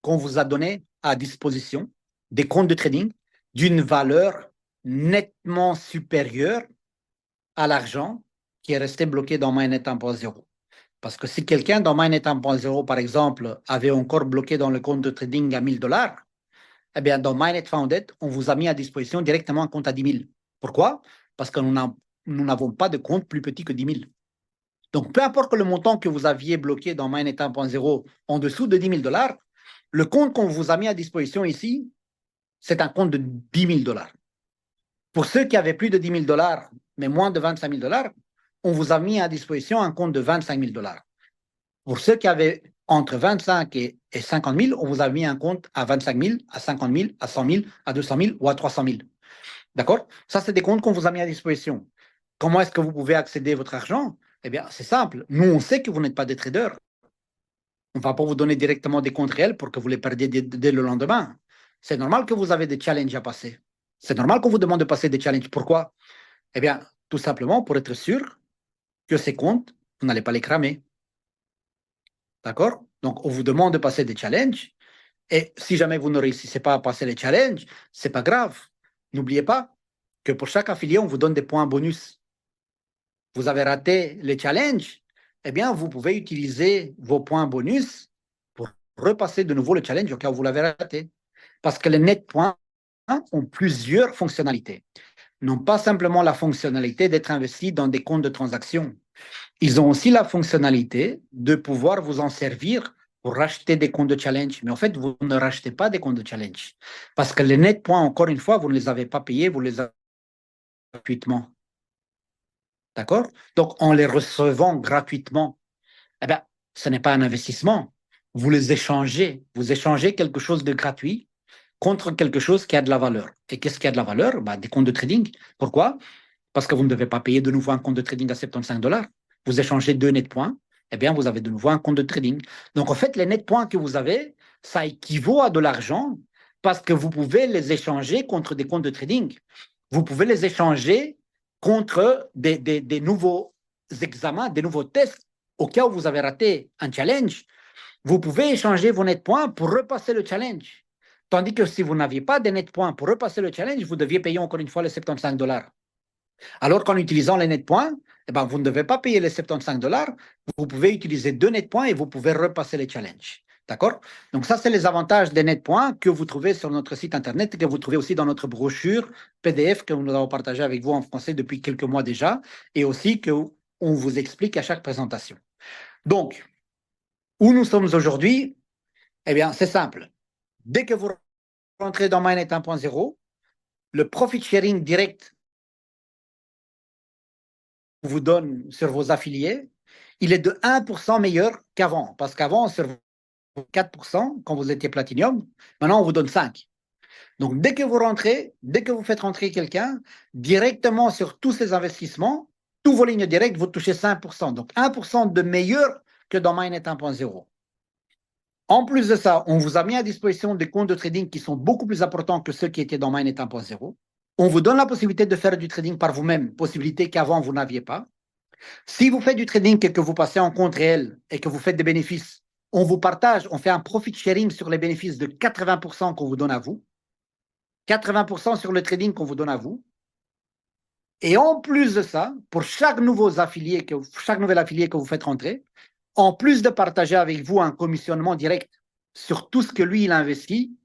qu'on vous a donné à disposition des comptes de trading d'une valeur nettement supérieure à l'argent qui est resté bloqué dans Mainnet 1.0. Parce que si quelqu'un dans Mainnet 1.0, par exemple, avait encore bloqué dans le compte de trading à 1000 dollars, eh bien, dans Mainnet Founded, on vous a mis à disposition directement un compte à 10 000. Pourquoi? Parce que nous n'avons pas de compte plus petit que 10 000. Donc, peu importe le montant que vous aviez bloqué dans Mainnet 1.0 en dessous de 10 000 dollars, le compte qu'on vous a mis à disposition ici, c'est un compte de 10 000 dollars. Pour ceux qui avaient plus de 10 000 dollars, mais moins de 25 000 dollars, on vous a mis à disposition un compte de 25 000 dollars. Pour ceux qui avaient entre 25 et 50 000, on vous a mis un compte à 25 000, à 50 000, à 100 000, à 200 000 ou à 300 000. D'accord? Ça, c'est des comptes qu'on vous a mis à disposition. Comment est-ce que vous pouvez accéder à votre argent? Eh bien, c'est simple. Nous, on sait que vous n'êtes pas des traders. On ne va pas vous donner directement des comptes réels pour que vous les perdiez dès le lendemain. C'est normal que vous avez des challenges à passer. C'est normal qu'on vous demande de passer des challenges. Pourquoi? Eh bien, tout simplement pour être sûr que ces comptes, vous n'allez pas les cramer. D'accord? Donc, on vous demande de passer des challenges. Et si jamais vous ne réussissez pas à passer les challenges, ce n'est pas grave. N'oubliez pas que pour chaque affilié, on vous donne des points bonus. Vous avez raté les challenges, eh bien, vous pouvez utiliser vos points bonus pour repasser de nouveau le challenge au cas où vous l'avez raté. Parce que les net points ont plusieurs fonctionnalités. Non pas simplement la fonctionnalité d'être investi dans des comptes de transaction. Ils ont aussi la fonctionnalité de pouvoir vous en servir pour racheter des comptes de challenge. Mais en fait, vous ne rachetez pas des comptes de challenge. Parce que les net points, encore une fois, vous ne les avez pas payés, vous les avez gratuitement. D'accord? Donc, en les recevant gratuitement, eh bien, ce n'est pas un investissement. Vous les échangez. Vous échangez quelque chose de gratuit contre quelque chose qui a de la valeur. Et qu'est-ce qui a de la valeur? Des comptes de trading. Pourquoi? Parce que vous ne devez pas payer de nouveau un compte de trading à 75 dollars. vous échangez 2 net points, eh bien, vous avez de nouveau un compte de trading. Donc, en fait, les net points que vous avez, ça équivaut à de l'argent parce que vous pouvez les échanger contre des comptes de trading. Vous pouvez les échanger contre des nouveaux examens, des nouveaux tests au cas où vous avez raté un challenge. Vous pouvez échanger vos net points pour repasser le challenge. Tandis que si vous n'aviez pas de net points pour repasser le challenge, vous deviez payer encore une fois les 75 dollars. Alors qu'en utilisant les net points, eh ben, vous ne devez pas payer les 75 dollars. Vous pouvez utiliser 2 net points et vous pouvez repasser les challenges. D'accord? Donc, ça, c'est les avantages des net points que vous trouvez sur notre site Internet et que vous trouvez aussi dans notre brochure PDF que nous avons partagé avec vous en français depuis quelques mois déjà et aussi qu'on vous explique à chaque présentation. Donc, où nous sommes aujourd'hui? Eh bien, c'est simple. Dès que vous rentrez dans Mainnet 1.0, le profit sharing direct vous donne sur vos affiliés, il est de 1% meilleur qu'avant. Parce qu'avant, sur 4% quand vous étiez Platinum, maintenant on vous donne 5%. Donc dès que vous rentrez, dès que vous faites rentrer quelqu'un, directement sur tous ces investissements, tous vos lignes directes, vous touchez 5%. Donc 1% de meilleur que dans Mainnet 1.0. En plus de ça, on vous a mis à disposition des comptes de trading qui sont beaucoup plus importants que ceux qui étaient dans Mainnet 1.0. On vous donne la possibilité de faire du trading par vous-même, possibilité qu'avant vous n'aviez pas. Si vous faites du trading et que vous passez en compte réel et que vous faites des bénéfices, on vous partage, on fait un profit sharing sur les bénéfices de 80% qu'on vous donne à vous, 80% sur le trading qu'on vous donne à vous. Et en plus de ça, pour chaque nouvel affilié que vous faites rentrer, en plus de partager avec vous un commissionnement direct sur tout ce que lui, il investit,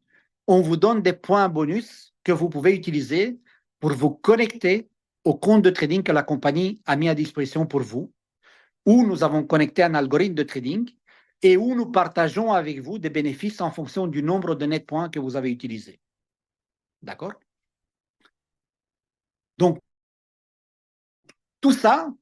on vous donne des points bonus que vous pouvez utiliser pour vous connecter au compte de trading que la compagnie a mis à disposition pour vous, où nous avons connecté un algorithme de trading et où nous partageons avec vous des bénéfices en fonction du nombre de net points que vous avez utilisés. D'accord? Donc, tout ça,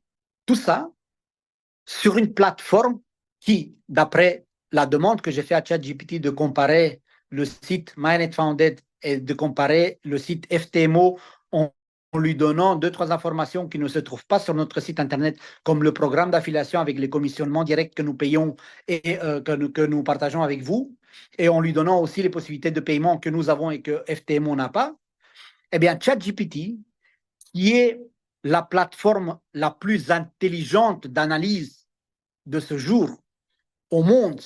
sur une plateforme qui, d'après la demande que j'ai fait à ChatGPT de comparer le site MyNet Founded et de comparer le site FTMO en lui donnant 2-3 informations qui ne se trouvent pas sur notre site Internet, comme le programme d'affiliation avec les commissionnements directs que nous payons et que nous partageons avec vous, et en lui donnant aussi les possibilités de paiement que nous avons et que FTMO n'a pas, eh bien, ChatGPT, qui est la plateforme la plus intelligente d'analyse de ce jour au monde.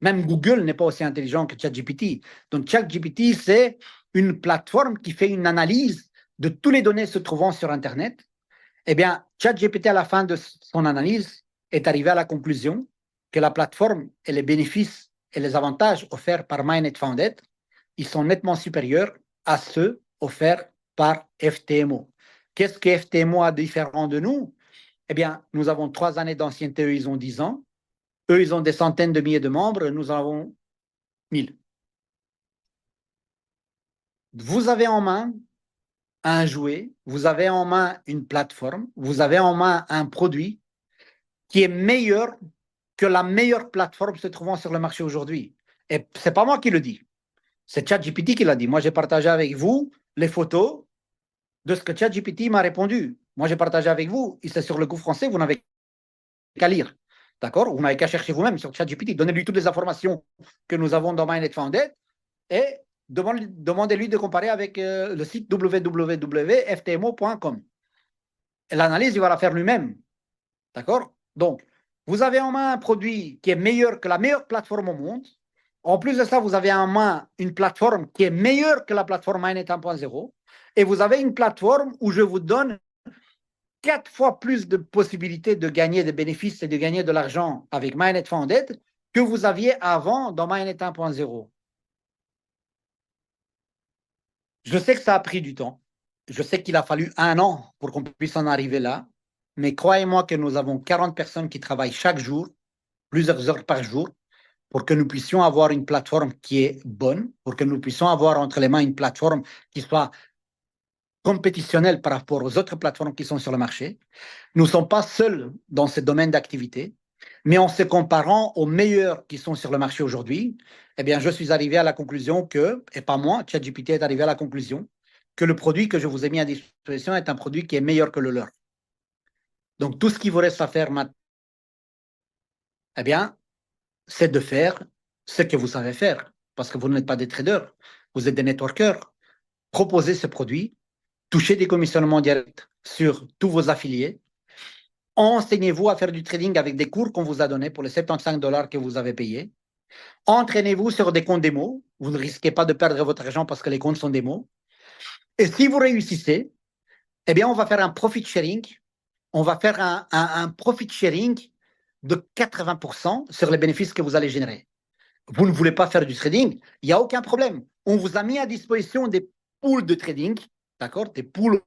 Même Google n'est pas aussi intelligent que ChatGPT. Donc ChatGPT, c'est une plateforme qui fait une analyse de toutes les données se trouvant sur Internet. Eh bien, ChatGPT, à la fin de son analyse, est arrivé à la conclusion que la plateforme et les bénéfices et les avantages offerts par MyNet Founded, ils sont nettement supérieurs à ceux offerts par FTMO. Qu'est-ce que FTMO a de différent de nous? Eh bien, nous avons 3 années d'ancienneté, eux, ils ont 10 ans. Eux, ils ont des centaines de milliers de membres, nous en avons 1000. Vous avez en main un jouet, vous avez en main une plateforme, vous avez en main un produit qui est meilleur que la meilleure plateforme se trouvant sur le marché aujourd'hui. Et ce n'est pas moi qui le dis, c'est ChatGPT qui l'a dit. Moi, j'ai partagé avec vous les photos de ce que ChatGPT m'a répondu. Moi, j'ai partagé avec vous, c'est sur le coup français, vous n'avez qu'à lire. D'accord? Vous n'avez qu'à chercher vous-même sur ChatGPT. Donnez-lui toutes les informations que nous avons dans MyNet Founded et demandez-lui de comparer avec le site www.ftmo.com. L'analyse, il va la faire lui-même. D'accord? Donc, vous avez en main un produit qui est meilleur que la meilleure plateforme au monde. En plus de ça, vous avez en main une plateforme qui est meilleure que la plateforme MyNet 1.0. Et vous avez une plateforme où je vous donne 4 fois plus de possibilités de gagner des bénéfices et de gagner de l'argent avec MyNet Founded que vous aviez avant dans MyNet 1.0. Je sais que ça a pris du temps. Je sais qu'il a fallu 1 an pour qu'on puisse en arriver là. Mais croyez-moi que nous avons 40 personnes qui travaillent chaque jour, plusieurs heures par jour, pour que nous puissions avoir une plateforme qui est bonne, pour que nous puissions avoir entre les mains une plateforme qui soit compétitionnelle par rapport aux autres plateformes qui sont sur le marché. Nous ne sommes pas seuls dans ce domaine d'activité, mais en se comparant aux meilleurs qui sont sur le marché aujourd'hui, eh bien, je suis arrivé à la conclusion que, et pas moi, ChatGPT est arrivé à la conclusion que le produit que je vous ai mis à disposition est un produit qui est meilleur que le leur. Donc, tout ce qui vous reste à faire maintenant, eh bien, c'est de faire ce que vous savez faire. Parce que vous n'êtes pas des traders, vous êtes des networkers. Proposez ce produit, touchez des commissionnements directs sur tous vos affiliés. Enseignez-vous à faire du trading avec des cours qu'on vous a donnés pour les 75 dollars que vous avez payés. Entraînez-vous sur des comptes démo. Vous ne risquez pas de perdre votre argent parce que les comptes sont démo. Et si vous réussissez, eh bien, on va faire un profit sharing. On va faire un profit sharing de 80% sur les bénéfices que vous allez générer. Vous ne voulez pas faire du trading, il n'y a aucun problème. On vous a mis à disposition des pools de trading, d'accord? Des pools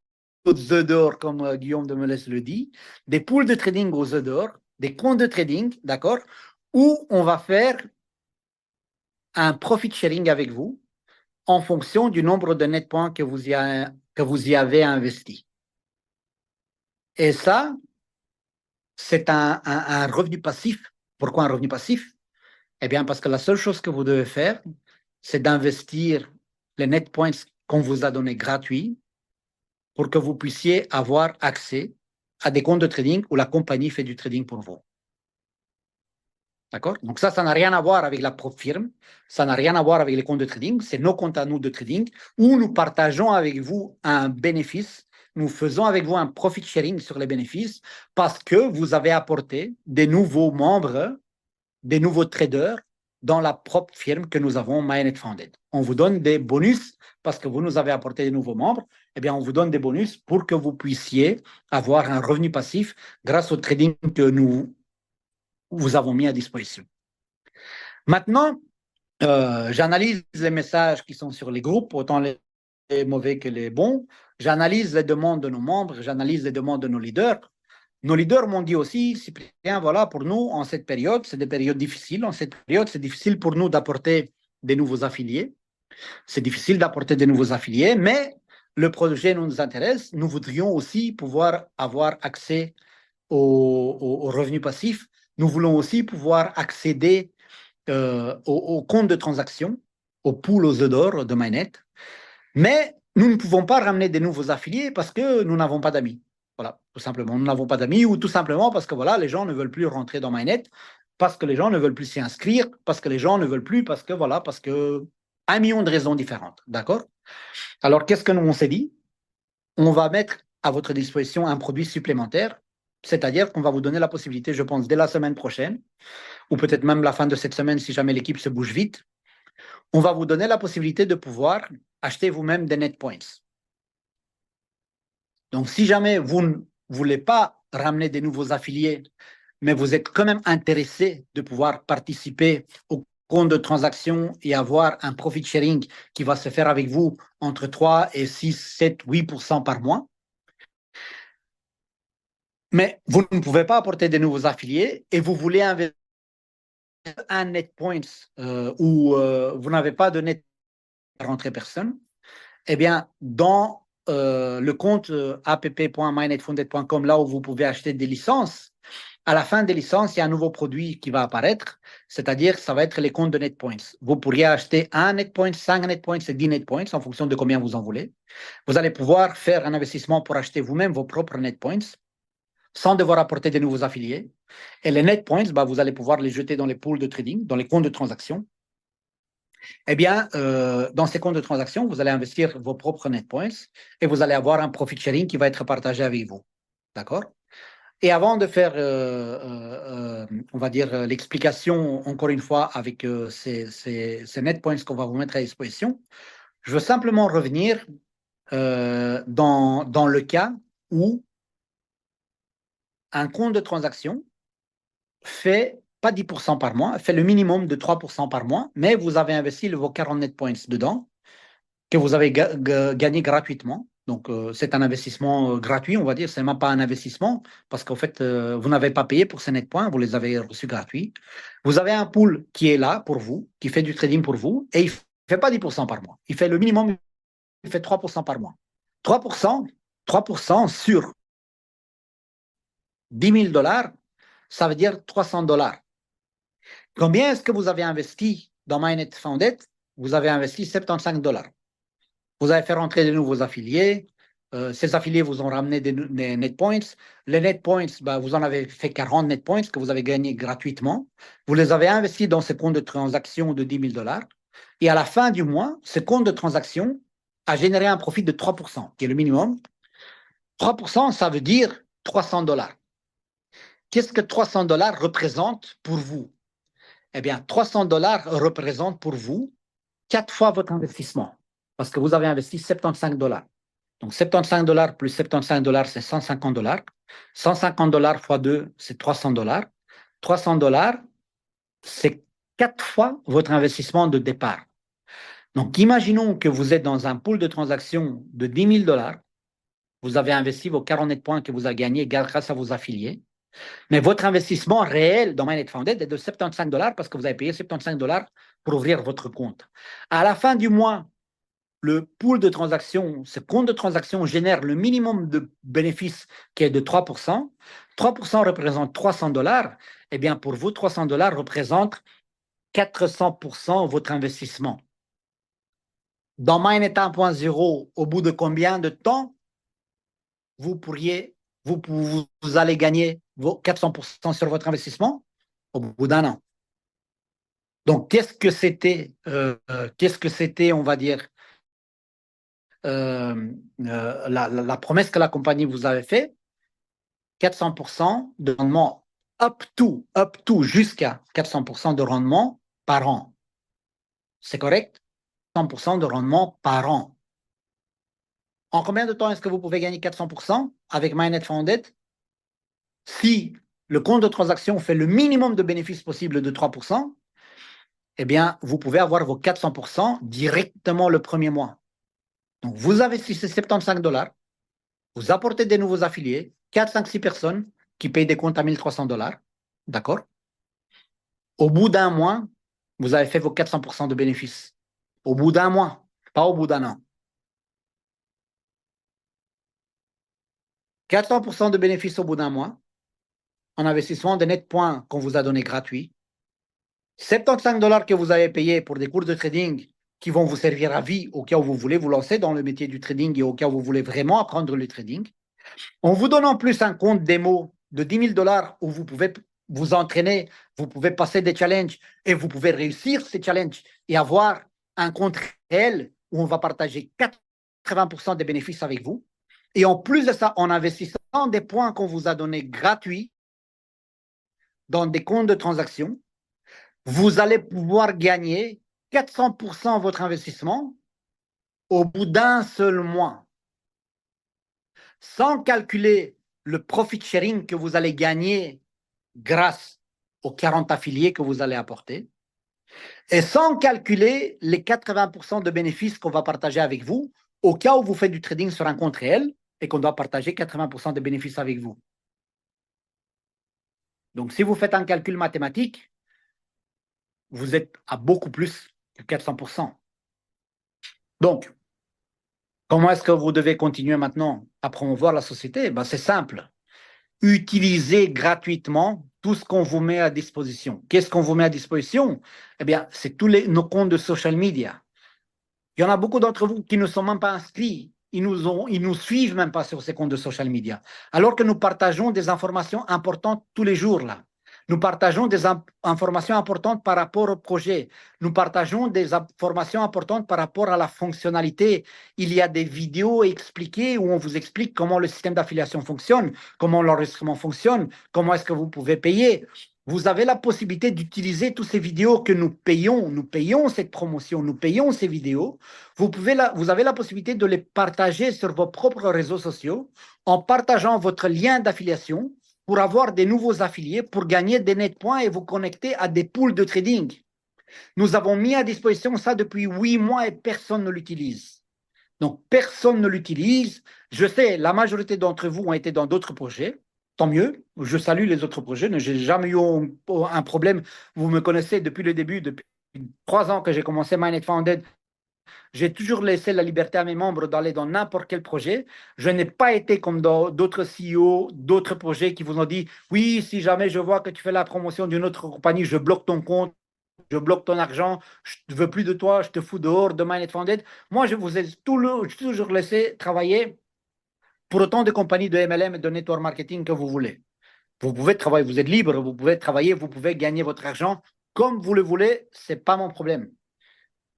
aux œufs d'or, comme Guillaume de Melès le dit, des pools de trading aux œufs d'or, des comptes de trading, d'accord? Où on va faire un profit sharing avec vous en fonction du nombre de net points que vous y avez investi. Et ça, c'est un revenu passif. Pourquoi un revenu passif? Eh bien, parce que la seule chose que vous devez faire, c'est d'investir les net points qu'on vous a donnés gratuits pour que vous puissiez avoir accès à des comptes de trading où la compagnie fait du trading pour vous. D'accord? Donc ça n'a rien à voir avec la propre firme, ça n'a rien à voir avec les comptes de trading, c'est nos comptes à nous de trading où nous partageons avec vous un bénéfice, nous faisons avec vous un profit sharing sur les bénéfices parce que vous avez apporté des nouveaux membres, des nouveaux traders dans la propre firme que nous avons, MyNet Founded. On vous donne des bonus parce que vous nous avez apporté des nouveaux membres. Eh bien, on vous donne des bonus pour que vous puissiez avoir un revenu passif grâce au trading que nous vous avons mis à disposition. Maintenant, j'analyse les messages qui sont sur les groupes, autant les mauvais que les bons. J'analyse les demandes de nos membres, j'analyse les demandes de nos leaders. Nos leaders m'ont dit aussi, Cyprien, voilà, pour nous, en cette période, c'est des périodes difficiles. En cette période, c'est difficile pour nous d'apporter des nouveaux affiliés. C'est difficile d'apporter des nouveaux affiliés, mais le projet nous intéresse. Nous voudrions aussi pouvoir avoir accès aux revenus passifs. Nous voulons aussi pouvoir accéder aux comptes de transaction, aux pools aux œufs d'or de MyNet. Mais nous ne pouvons pas ramener des nouveaux affiliés parce que nous n'avons pas d'amis. Voilà, tout simplement. Nous n'avons pas d'amis ou tout simplement parce que voilà, les gens ne veulent plus rentrer dans MyNet, parce que les gens ne veulent plus s'y inscrire, parce que les gens ne veulent plus, parce que voilà, parce que 1 million de raisons différentes. D'accord? Alors, qu'est-ce que nous on s'est dit? On va mettre à votre disposition un produit supplémentaire, c'est-à-dire qu'on va vous donner la possibilité, je pense, dès la semaine prochaine, ou peut-être même la fin de cette semaine si jamais l'équipe se bouge vite, on va vous donner la possibilité de pouvoir acheter vous-même des net points. Donc, si jamais vous ne voulez pas ramener des nouveaux affiliés, mais vous êtes quand même intéressé de pouvoir participer au compte de transaction et avoir un profit sharing qui va se faire avec vous entre 3 et 6, 7, 8% par mois, mais vous ne pouvez pas apporter des nouveaux affiliés et vous voulez investir un net points où vous n'avez pas de net à rentrer personne, eh bien, dans le compte app.mynetfunded.com, là où vous pouvez acheter des licences, à la fin des licences, il y a un nouveau produit qui va apparaître, c'est-à-dire ça va être les comptes de NetPoints. Vous pourriez acheter un NetPoint, 5 NetPoints et 10 NetPoints en fonction de combien vous en voulez. Vous allez pouvoir faire un investissement pour acheter vous-même vos propres NetPoints sans devoir apporter de nouveaux affiliés. Et les NetPoints, vous allez pouvoir les jeter dans les pools de trading, dans les comptes de transaction. Eh bien, dans ces comptes de transaction, vous allez investir vos propres net points et vous allez avoir un profit sharing qui va être partagé avec vous. D'accord? Et avant de faire, on va dire, l'explication, encore une fois, avec ces net points qu'on va vous mettre à disposition, je veux simplement revenir dans le cas où un compte de transaction fait pas 10% par mois, fait le minimum de 3% par mois, mais vous avez investi vos 40 net points dedans que vous avez gagné gratuitement. Donc, c'est un investissement gratuit, on va dire. Ce n'est même pas un investissement parce qu'en fait, vous n'avez pas payé pour ces net points, vous les avez reçus gratuits. Vous avez un pool qui est là pour vous, qui fait du trading pour vous, et il ne fait pas 10% par mois. Il fait le minimum, il fait 3% par mois. 3%, 3% sur 10 000 dollars, ça veut dire 300 dollars. Combien est-ce que vous avez investi dans MyNet Founded? Vous avez investi 75 dollars. Vous avez fait rentrer de nouveaux affiliés, ces affiliés vous ont ramené des net points. Les net points, bah, vous en avez fait 40 net points que vous avez gagnés gratuitement. Vous les avez investis dans ce compte de transaction de 10 000 dollars. Et à la fin du mois, ce compte de transaction a généré un profit de 3%, qui est le minimum. 3%, ça veut dire 300 dollars. Qu'est-ce que 300 dollars représente pour vous? Eh bien, 300 dollars représente pour vous 4 fois votre investissement, parce que vous avez investi 75 dollars. Donc, 75 dollars plus 75 dollars, c'est 150 dollars. 150 dollars fois 2, c'est 300 dollars. 300 dollars, c'est 4 fois votre investissement de départ. Donc, imaginons que vous êtes dans un pool de transactions de 10 000 dollars. Vous avez investi vos 40 points que vous avez gagnés grâce à vos affiliés. Mais votre investissement réel dans MyNetFounded est de 75 dollars parce que vous avez payé 75 dollars pour ouvrir votre compte. À la fin du mois, le pool de transactions, ce compte de transactions génère le minimum de bénéfices qui est de 3%. 3% représente 300 dollars. Eh bien, pour vous, 300 dollars représente 400% votre investissement. Dans MyNet 1.0, au bout de combien de temps vous allez gagner vos 400% sur votre investissement? Au bout d'un an. Donc, qu'est-ce que c'était, on va dire, la promesse que la compagnie vous avait fait? 400% de rendement up to jusqu'à 400% de rendement par an. C'est correct? 100% de rendement par an. En combien de temps est-ce que vous pouvez gagner 400% avec MyNetFounded? Si le compte de transaction fait le minimum de bénéfices possible de 3%, eh bien, vous pouvez avoir vos 400% directement le premier mois. Donc, vous investissez 75 dollars, vous apportez des nouveaux affiliés, 4, 5, 6 personnes qui payent des comptes à 1300 dollars. D'accord? Au bout d'un mois, vous avez fait vos 400% de bénéfices. Au bout d'un mois, pas au bout d'un an. 400% de bénéfices au bout d'un mois, en investissement de net points qu'on vous a donné gratuit. 75 dollars que vous avez payé pour des cours de trading qui vont vous servir à vie au cas où vous voulez vous lancer dans le métier du trading et au cas où vous voulez vraiment apprendre le trading. En vous donnant en plus un compte démo de 10 000 dollars où vous pouvez vous entraîner, vous pouvez passer des challenges et vous pouvez réussir ces challenges et avoir un compte réel où on va partager 80% des bénéfices avec vous. Et en plus de ça, en investissant des points qu'on vous a donnés gratuits dans des comptes de transaction, vous allez pouvoir gagner 400% de votre investissement au bout d'un seul mois, sans calculer le profit sharing que vous allez gagner grâce aux 40 affiliés que vous allez apporter, et sans calculer les 80% de bénéfices qu'on va partager avec vous au cas où vous faites du trading sur un compte réel et qu'on doit partager 80% de bénéfices avec vous. Donc, si vous faites un calcul mathématique, vous êtes à beaucoup plus que 400%. Donc, comment est-ce que vous devez continuer maintenant à promouvoir la société? Ben, c'est simple. Utilisez gratuitement tout ce qu'on vous met à disposition. Qu'est-ce qu'on vous met à disposition? Eh bien, c'est tous nos comptes de social media. Il y en a beaucoup d'entre vous qui ne sont même pas inscrits. Ils nous suivent même pas sur ces comptes de social media. Alors que nous partageons des informations importantes tous les jours là. Nous partageons des informations importantes par rapport au projet. Nous partageons des informations importantes par rapport à la fonctionnalité. Il y a des vidéos expliquées où on vous explique comment le système d'affiliation fonctionne, comment l'enregistrement fonctionne, comment est-ce que vous pouvez payer. Vous avez la possibilité d'utiliser toutes ces vidéos que nous payons cette promotion, nous payons ces vidéos. Vous avez la possibilité de les partager sur vos propres réseaux sociaux en partageant votre lien d'affiliation pour avoir des nouveaux affiliés, pour gagner des net points et vous connecter à des pools de trading. Nous avons mis à disposition ça depuis 8 mois et personne ne l'utilise. Donc, personne ne l'utilise. Je sais, la majorité d'entre vous ont été dans d'autres projets. Tant mieux. Je salue les autres projets. Je n'ai jamais eu un problème. Vous me connaissez depuis le début, depuis 3 ans que j'ai commencé MyNetFounded. J'ai toujours laissé la liberté à mes membres d'aller dans n'importe quel projet. Je n'ai pas été comme dans d'autres CEO, d'autres projets qui vous ont dit, oui, si jamais je vois que tu fais la promotion d'une autre compagnie, je bloque ton compte, je bloque ton argent, je ne veux plus de toi, je te fous dehors de MyNetFounded. Moi, je vous ai toujours laissé travailler pour autant de compagnies de MLM et de network marketing que vous voulez. Vous pouvez travailler, vous êtes libre, vous pouvez travailler, vous pouvez gagner votre argent comme vous le voulez, ce n'est pas mon problème.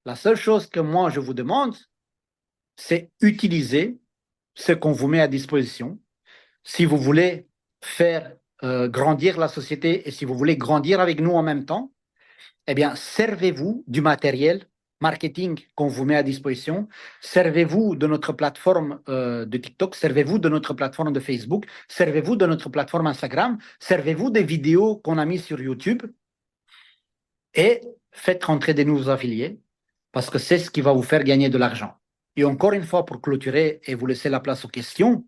La seule chose que moi je vous demande, c'est utiliser ce qu'on vous met à disposition. Si vous voulez faire grandir la société et si vous voulez grandir avec nous en même temps, eh bien, servez-vous du matériel marketing qu'on vous met à disposition, servez-vous de notre plateforme de TikTok, servez-vous de notre plateforme de Facebook, servez-vous de notre plateforme Instagram, servez-vous des vidéos qu'on a mises sur YouTube et faites rentrer des nouveaux affiliés parce que c'est ce qui va vous faire gagner de l'argent. Et encore une fois, pour clôturer et vous laisser la place aux questions,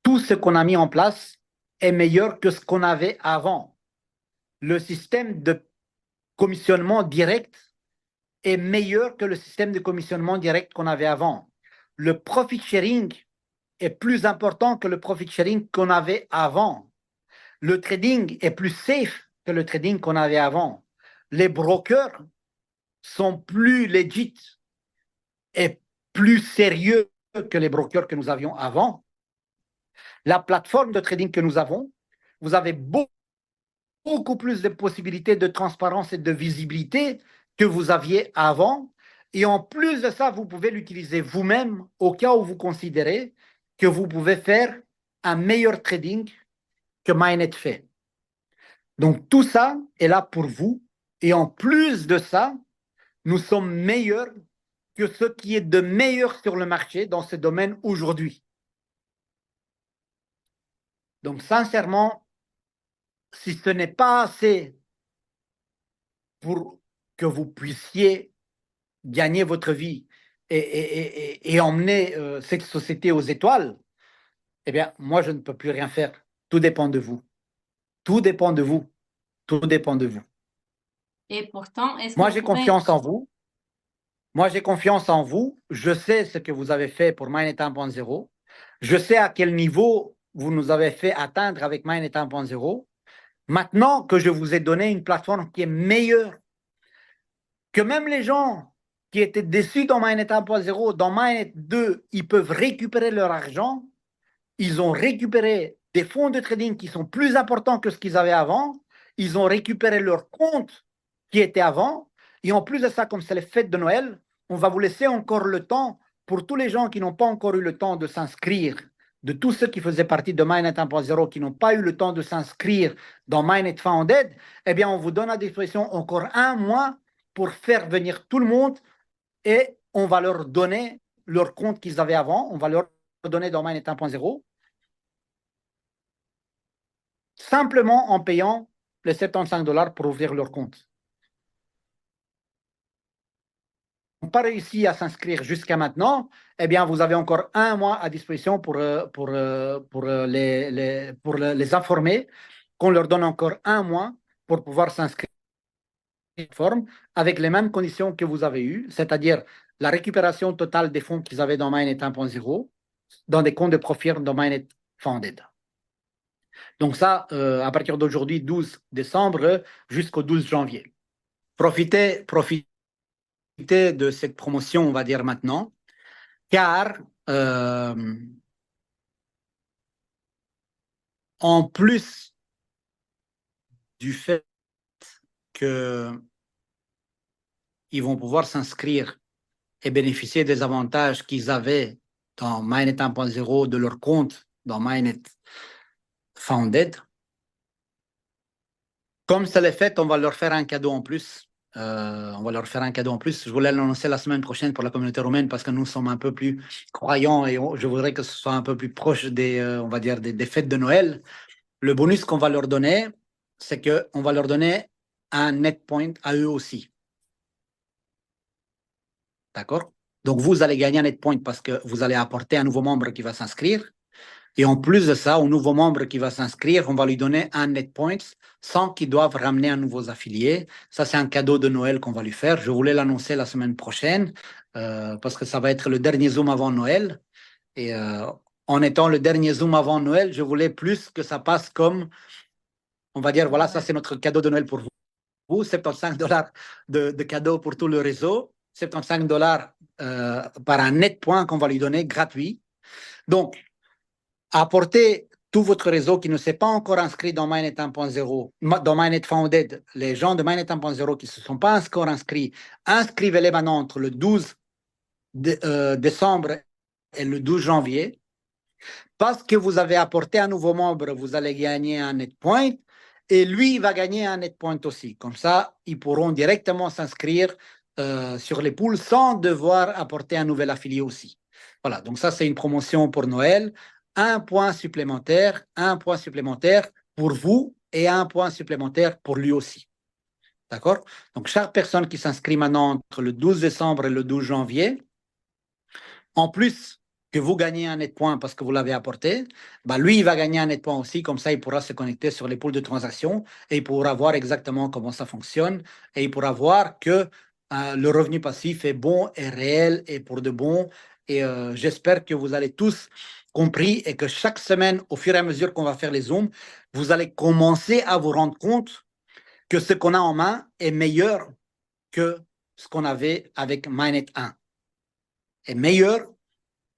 tout ce qu'on a mis en place est meilleur que ce qu'on avait avant. Le système de commissionnement direct est meilleur que le système de commissionnement direct qu'on avait avant. Le profit sharing est plus important que le profit sharing qu'on avait avant. Le trading est plus safe que le trading qu'on avait avant. Les brokers sont plus legit et plus sérieux que les brokers que nous avions avant. La plateforme de trading que nous avons, vous avez beaucoup plus de possibilités de transparence et de visibilité que vous aviez avant. Et en plus de ça, vous pouvez l'utiliser vous-même au cas où vous considérez que vous pouvez faire un meilleur trading que Mynet fait. Donc tout ça est là pour vous. Et en plus de ça, nous sommes meilleurs que ce qui est de meilleur sur le marché dans ce domaine aujourd'hui. Donc sincèrement, si ce n'est pas assez pour que vous puissiez gagner votre vie et emmener cette société aux étoiles, eh bien, moi, je ne peux plus rien faire. Tout dépend de vous. Tout dépend de vous. Tout dépend de vous. Et pourtant, est-ce que Moi, vous j'ai pouvez... confiance en vous. Moi, j'ai confiance en vous. Je sais ce que vous avez fait pour Mynet 1.0. Je sais à quel niveau vous nous avez fait atteindre avec Mynet 1.0. Maintenant que je vous ai donné une plateforme qui est meilleure, que même les gens qui étaient déçus dans Mynet 1.0, dans Mynet 2, ils peuvent récupérer leur argent. Ils ont récupéré des fonds de trading qui sont plus importants que ce qu'ils avaient avant. Ils ont récupéré leur compte qui était avant. Et en plus de ça, comme c'est les fêtes de Noël, on va vous laisser encore le temps pour tous les gens qui n'ont pas encore eu le temps de s'inscrire, de tous ceux qui faisaient partie de Mynet 1.0, qui n'ont pas eu le temps de s'inscrire dans Mynet Founded, eh bien, on vous donne à disposition encore un mois pour faire venir tout le monde et on va leur donner leur compte qu'ils avaient avant. On va leur donner dans Mynet 1.0 simplement en payant les 75 $ pour ouvrir leur compte. Ils n'ont pas réussi à s'inscrire jusqu'à maintenant, eh bien, vous avez encore un mois à disposition pour les informer, qu'on leur donne encore un mois pour pouvoir s'inscrire forme avec les mêmes conditions que vous avez eues, c'est-à-dire la récupération totale des fonds qu'ils avaient dans Mynet 1.0 dans des comptes de profit dans Mynet Founded. Donc ça, à partir d'aujourd'hui, 12 décembre, jusqu'au 12 janvier. Profitez de cette promotion, on va dire maintenant, car en plus du fait qu'ils vont pouvoir s'inscrire et bénéficier des avantages qu'ils avaient dans Mynet 1.0 de leur compte dans Mynet Founded, comme c'est le fait, on va leur faire un cadeau en plus. On va leur faire un cadeau en plus. Je voulais l'annoncer la semaine prochaine pour la communauté romaine parce que nous sommes un peu plus croyants et je voudrais que ce soit un peu plus proche des, on va dire, des fêtes de Noël. Le bonus qu'on va leur donner, c'est qu'on va leur donner un net point à eux aussi. D'accord? Donc, vous allez gagner un net point parce que vous allez apporter un nouveau membre qui va s'inscrire. Et en plus de ça, au nouveau membre qui va s'inscrire, on va lui donner un net points sans qu'il doive ramener un nouveau affilié. Ça, c'est un cadeau de Noël qu'on va lui faire. Je voulais l'annoncer la semaine prochaine parce que ça va être le dernier Zoom avant Noël. Et en étant le dernier Zoom avant Noël, je voulais plus que ça passe comme, on va dire, voilà, ça c'est notre cadeau de Noël pour vous. 75 $ de cadeau pour tout le réseau. 75 $ par un net point qu'on va lui donner gratuit. Donc, apportez tout votre réseau qui ne s'est pas encore inscrit dans MyNet 1.0, dans MyNet Founded, les gens de MyNet 1.0 qui ne se sont pas encore inscrits, inscrivez-les maintenant entre le 12 décembre et le 12 janvier. Parce que vous avez apporté un nouveau membre, vous allez gagner un net point et lui, il va gagner un net point aussi. Comme ça, ils pourront directement s'inscrire sur les poules sans devoir apporter un nouvel affilié aussi. Voilà, donc ça, c'est une promotion pour Noël. Un point supplémentaire pour vous et un point supplémentaire pour lui aussi. D'accord? Donc, chaque personne qui s'inscrit maintenant entre le 12 décembre et le 12 janvier, en plus que vous gagnez un net point parce que vous l'avez apporté, bah lui, il va gagner un net point aussi. Comme ça, il pourra se connecter sur les poules de transactions et il pourra voir exactement comment ça fonctionne et il pourra voir que le revenu passif est bon et réel et pour de bon. Et j'espère que vous allez tous compris et que chaque semaine, au fur et à mesure qu'on va faire les Zooms, vous allez commencer à vous rendre compte que ce qu'on a en main est meilleur que ce qu'on avait avec MyNet 1. Est meilleur,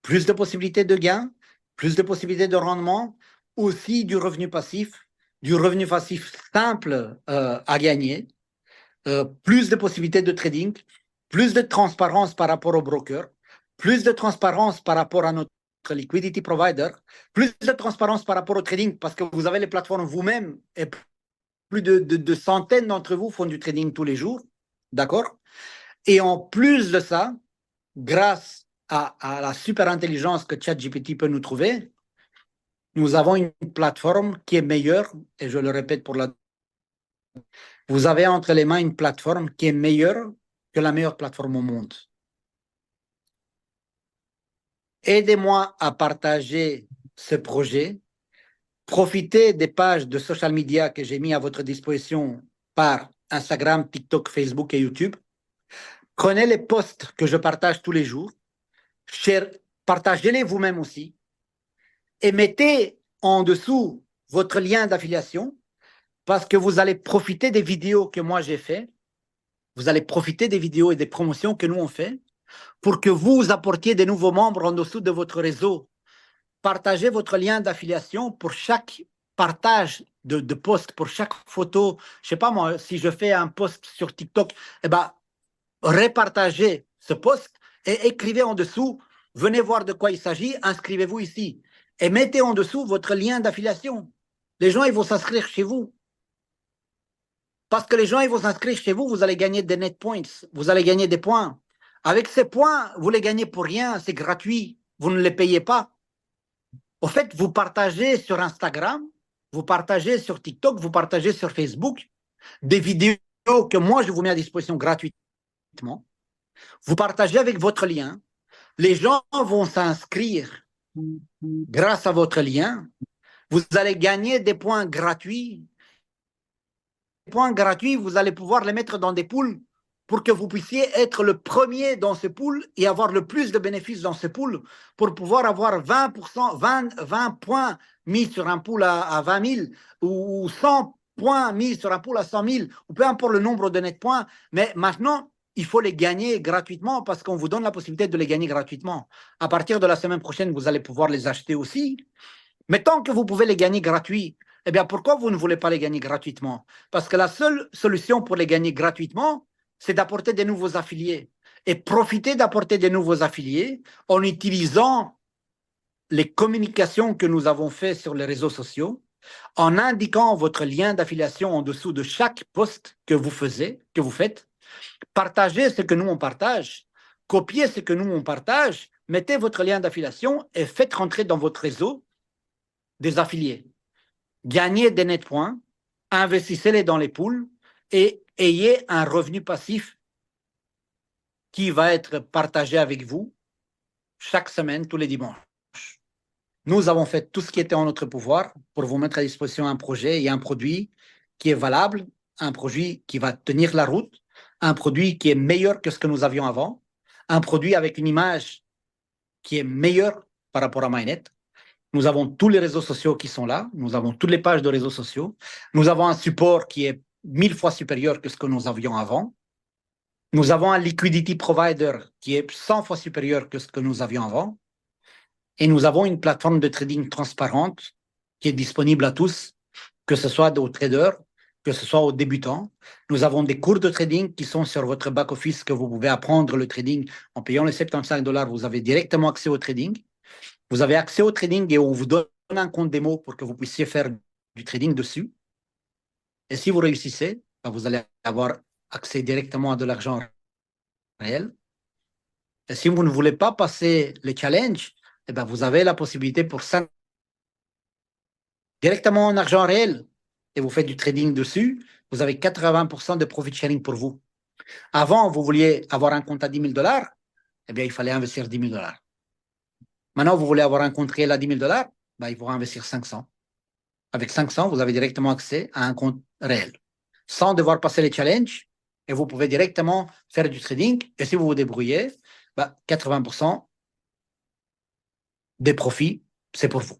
plus de possibilités de gains, plus de possibilités de rendement, aussi du revenu passif simple à gagner, plus de possibilités de trading, plus de transparence par rapport au broker, plus de transparence par rapport à notre liquidity provider, plus de transparence par rapport au trading parce que vous avez les plateformes vous-même et plus de centaines d'entre vous font du trading tous les jours, d'accord? Et en plus de ça, grâce à la super intelligence que ChatGPT peut nous trouver, nous avons une plateforme qui est meilleure, et je le répète pour la... Vous avez entre les mains une plateforme qui est meilleure que la meilleure plateforme au monde. Aidez-moi à partager ce projet. Profitez des pages de social media que j'ai mis à votre disposition par Instagram, TikTok, Facebook et YouTube. Prenez les posts que je partage tous les jours. Partagez-les vous-même aussi. Et mettez en dessous votre lien d'affiliation parce que vous allez profiter des vidéos que moi j'ai fait. Vous allez profiter des vidéos et des promotions que nous on fait pour que vous apportiez des nouveaux membres en dessous de votre réseau. Partagez votre lien d'affiliation pour chaque partage de post, pour chaque photo. Je sais pas moi, si je fais un post sur TikTok, eh ben, repartagez ce post et écrivez en dessous, venez voir de quoi il s'agit, inscrivez-vous ici. Et mettez en dessous votre lien d'affiliation. Les gens, ils vont s'inscrire chez vous. Parce que les gens, ils vont s'inscrire chez vous, vous allez gagner des net points, vous allez gagner des points. Avec ces points, vous les gagnez pour rien, c'est gratuit, vous ne les payez pas. Au fait, vous partagez sur Instagram, vous partagez sur TikTok, vous partagez sur Facebook des vidéos que moi, je vous mets à disposition gratuitement. Vous partagez avec votre lien. Les gens vont s'inscrire grâce à votre lien. Vous allez gagner des points gratuits. Les points gratuits, vous allez pouvoir les mettre dans des poules pour que vous puissiez être le premier dans ces poules et avoir le plus de bénéfices dans ces poules pour pouvoir avoir 20%, 20 points mis sur un pool à 20 000 ou 100 points mis sur un pool à 100 000 ou peu importe le nombre de net points. Mais maintenant, il faut les gagner gratuitement parce qu'on vous donne la possibilité de les gagner gratuitement. À partir de la semaine prochaine, vous allez pouvoir les acheter aussi. Mais tant que vous pouvez les gagner gratuits, eh bien, pourquoi vous ne voulez pas les gagner gratuitement? Parce que la seule solution pour les gagner gratuitement, c'est d'apporter des nouveaux affiliés. Et profiter d'apporter des nouveaux affiliés en utilisant les communications que nous avons faites sur les réseaux sociaux, en indiquant votre lien d'affiliation en dessous de chaque post que vous faites, partagez ce que nous on partage, copiez ce que nous on partage, mettez votre lien d'affiliation et faites rentrer dans votre réseau des affiliés. Gagnez des net points, investissez-les dans les poules et ayez un revenu passif qui va être partagé avec vous chaque semaine, tous les dimanches. Nous avons fait tout ce qui était en notre pouvoir pour vous mettre à disposition un projet et un produit qui est valable, un produit qui va tenir la route, un produit qui est meilleur que ce que nous avions avant, un produit avec une image qui est meilleure par rapport à MyNet. Nous avons tous les réseaux sociaux qui sont là. Nous avons toutes les pages de réseaux sociaux. Nous avons un support qui est 1000 fois supérieur que ce que nous avions avant. Nous avons un liquidity provider qui est 100 fois supérieur que ce que nous avions avant. Et nous avons une plateforme de trading transparente qui est disponible à tous, que ce soit aux traders, que ce soit aux débutants. Nous avons des cours de trading qui sont sur votre back-office que vous pouvez apprendre le trading en payant les 75 dollars. Vous avez directement accès au trading. Vous avez accès au trading et on vous donne un compte démo pour que vous puissiez faire du trading dessus. Et si vous réussissez, ben, vous allez avoir accès directement à de l'argent réel. Et si vous ne voulez pas passer le challenge, eh ben, vous avez la possibilité pour ça directement en argent réel et vous faites du trading dessus, vous avez 80% de profit sharing pour vous. Avant, vous vouliez avoir un compte à 10 000 dollars, eh bien, il fallait investir 10 000 dollars. Maintenant, vous voulez avoir un compte réel à 10 000 dollars, ben, il faut investir 500. Avec 500, vous avez directement accès à un compte réel sans devoir passer les challenges et vous pouvez directement faire du trading. Et si vous vous débrouillez, ben, 80% des profits, c'est pour vous.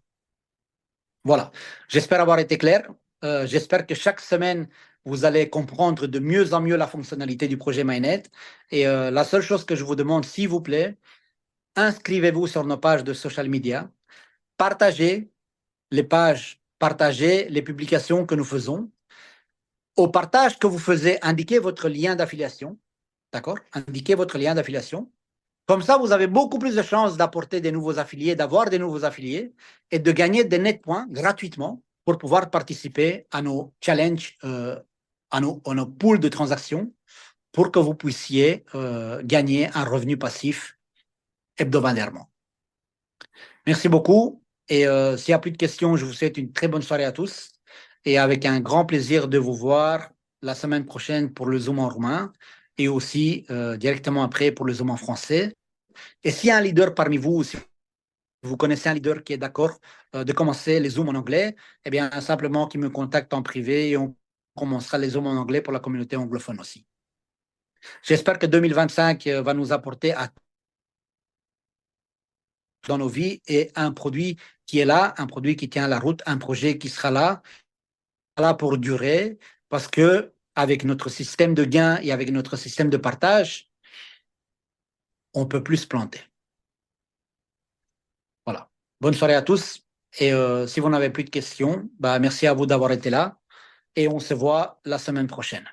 Voilà. J'espère avoir été clair. J'espère que chaque semaine, vous allez comprendre de mieux en mieux la fonctionnalité du projet Mainnet. Et la seule chose que je vous demande, s'il vous plaît, inscrivez-vous sur nos pages de social media. Partagez les pages, partagez les publications que nous faisons. Au partage que vous faisiez, indiquez votre lien d'affiliation. D'accord? Indiquez votre lien d'affiliation. Comme ça, vous avez beaucoup plus de chances d'apporter des nouveaux affiliés, d'avoir des nouveaux affiliés et de gagner des net points gratuitement pour pouvoir participer à nos challenges, à nos pools de transactions pour que vous puissiez gagner un revenu passif hebdomadairement. Merci beaucoup. Et s'il n'y a plus de questions, je vous souhaite une très bonne soirée à tous. Et avec un grand plaisir de vous voir la semaine prochaine pour le Zoom en roumain et aussi directement après pour le Zoom en français. Et s'il y a un leader parmi vous, si vous connaissez un leader qui est d'accord de commencer les Zooms en anglais, eh bien, simplement qu'il me contacte en privé et on commencera les Zooms en anglais pour la communauté anglophone aussi. J'espère que 2025 va nous apporter dans nos vies et un produit qui est là, un produit qui tient la route, un projet qui sera là pour durer, parce que avec notre système de gain et avec notre système de partage, on peut plus se planter. Voilà. Bonne soirée à tous. Et si vous n'avez plus de questions, bah, merci à vous d'avoir été là. Et on se voit la semaine prochaine.